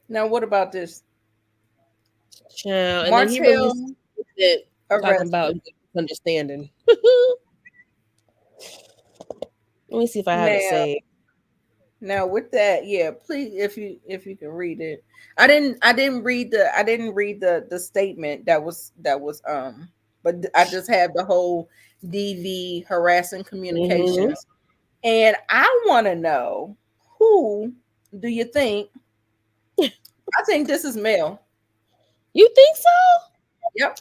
Now what about this? Child. And then he Martell released it talking arrested. about understanding. Let me see if I have it saved. Now with that, yeah, please if you can read it. I didn't read the statement that was but I just have the whole DV harassing communications. And I want to know, who do you think? I think this is Mel. You think so? Yep.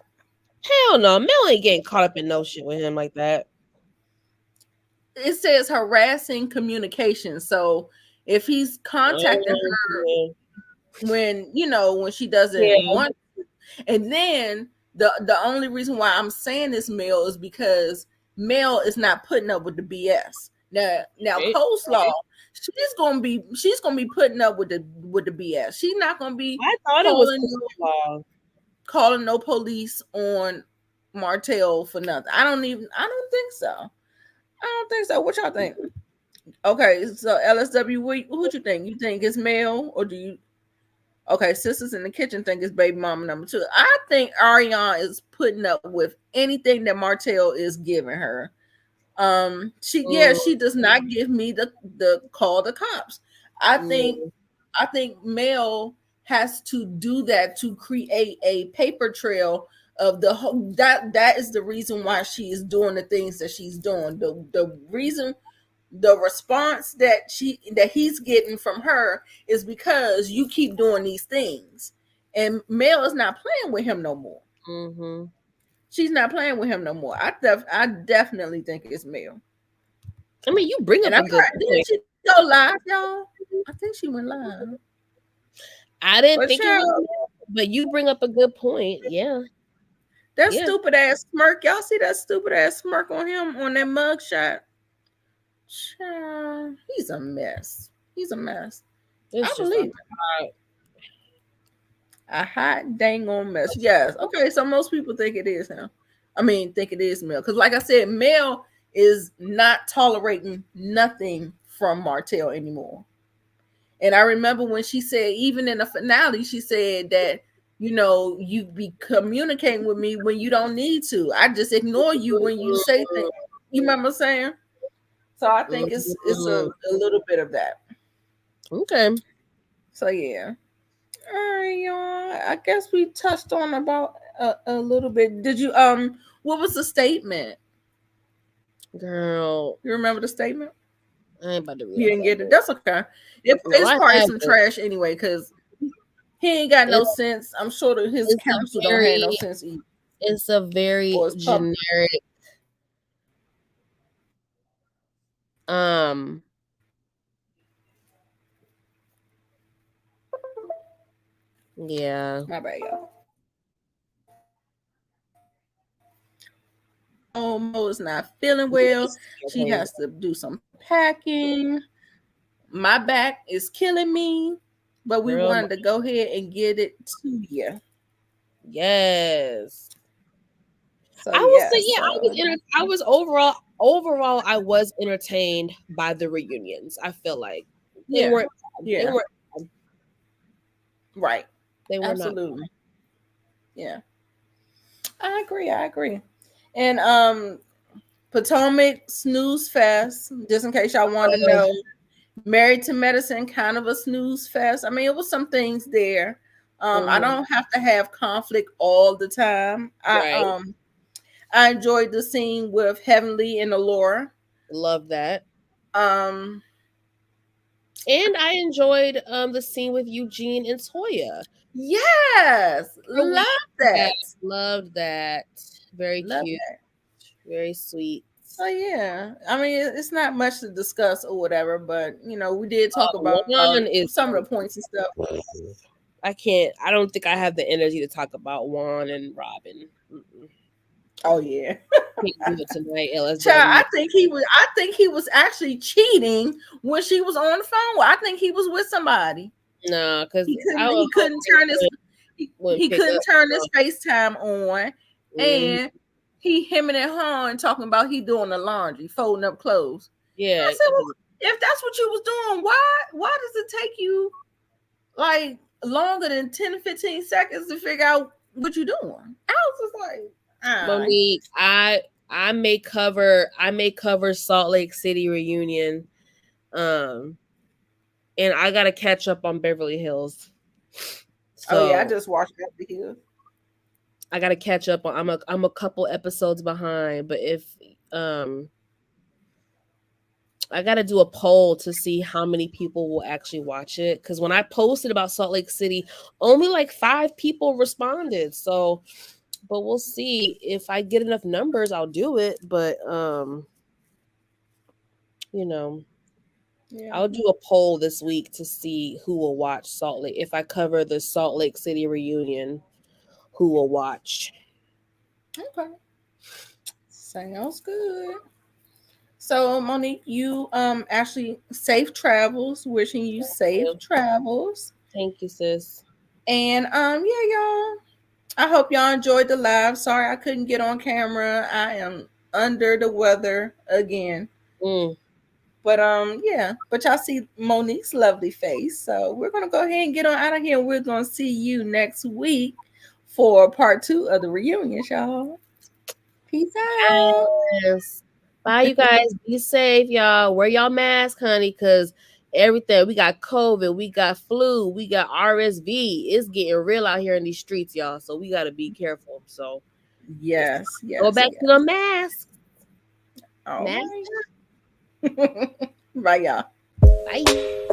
Hell no. Mel ain't getting caught up in no shit with him like that. It says harassing communication. So if he's contacting her when she doesn't want to, and then the only reason why I'm saying this, Mel, is because Mel is not putting up with the BS. Now Coleslaw, she's gonna be putting up with the BS. She's not gonna be I thought it was calling no police on Martell for nothing. I don't think so. What y'all think? Okay, so LSW, who'd you think? You think it's Mel, or do you? Okay, Sisters in the Kitchen think it's baby mama number 2. I think Ariane is putting up with anything that Martell is giving her. She does not give me the call the cops. I think Mel has to do that to create a paper trail of the whole that is the reason why she is doing the things that she's doing. The reason, the response that he's getting from her is because you keep doing these things, and Mel is not playing with him no more. She's not playing with him no more. I definitely think it's Mel. I mean, you bring up a good point. Didn't she go live, y'all? I think she went live. I didn't think it was, but you bring up a good point. Yeah. That stupid ass smirk. Y'all see that stupid ass smirk on him on that mug shot? He's a mess. He's a mess. I believe it. A hot dang on mess. Yes. Okay, so most people think it is him. I mean, think it is Mel. Because like I said, Mel is not tolerating nothing from Martell anymore. And I remember when she said, even in the finale, she said that, you be communicating with me when you don't need to. I just ignore you when you say things. You remember saying? So I think it's a little bit of that. Okay. So yeah. All right, y'all. I guess we touched on about a little bit. Did you what was the statement? Girl. You remember the statement? I ain't about to read. You didn't get it. That's okay. It's probably some trash anyway, because he ain't got no sense. I'm sure that his counsel don't have no sense either. It's a very generic. Yeah. My bad, y'all. Mo is not feeling well. She has to do some packing. My back is killing me, but we wanted to go ahead and get it to you. Yes. So, I will say, I was overall, I was entertained by the reunions. I feel like they weren't. Right. They were absolutely not. Yeah. I agree. And Potomac Snooze Fest, just in case y'all want to know. Married to Medicine, kind of a snooze fest. I mean, it was some things there. I don't have to have conflict all the time. Right. I enjoyed the scene with Heavenly and Allura. Love that. Um, And I enjoyed the scene with Eugene and Toya. yes, love that. Loved that. Very Love cute. that. Very sweet. So yeah, I mean, it's not much to discuss or whatever, but you know, we did talk about Juan is some of the points and stuff. I don't think I have the energy to talk about Juan and Robin. Mm-mm. Oh yeah, Can't do it tonight, LSW. Child, I think he was actually cheating when she was on the phone. I think he was with somebody. No, because he couldn't turn his FaceTime on, and he hemming and hawing talking about he doing the laundry, folding up clothes. Yeah, I said, well, if that's what you was doing, why does it take you like longer than 10 to 15 seconds to figure out what you're doing? I was just like, Monique, I may cover Salt Lake City reunion, and I gotta catch up on Beverly Hills. So, I just watched Beverly Hills. I gotta catch up on. I'm a couple episodes behind, but if I gotta do a poll to see how many people will actually watch it. Because when I posted about Salt Lake City, only like 5 people responded. So, but we'll see if I get enough numbers. I'll do it. But you know. Yeah. I'll do a poll this week to see who will watch Salt Lake. If I cover the Salt Lake City reunion, who will watch? Okay. Sounds good. So Monique, you actually safe travels. Wishing you safe travels. Thank you, sis. And yeah, y'all. I hope y'all enjoyed the live. Sorry I couldn't get on camera. I am under the weather again. But yeah, but y'all see Monique's lovely face. So we're gonna go ahead and get on out of here. We're gonna see you next week for part 2 of the reunion, y'all. Peace out. Yes. Bye, you guys. Be safe, y'all. Wear y'all mask, honey, because everything. We got COVID, we got flu, we got RSV. It's getting real out here in these streets, y'all. So we gotta be careful. So yes. Go back to the mask. All right. Bye, y'all. Bye.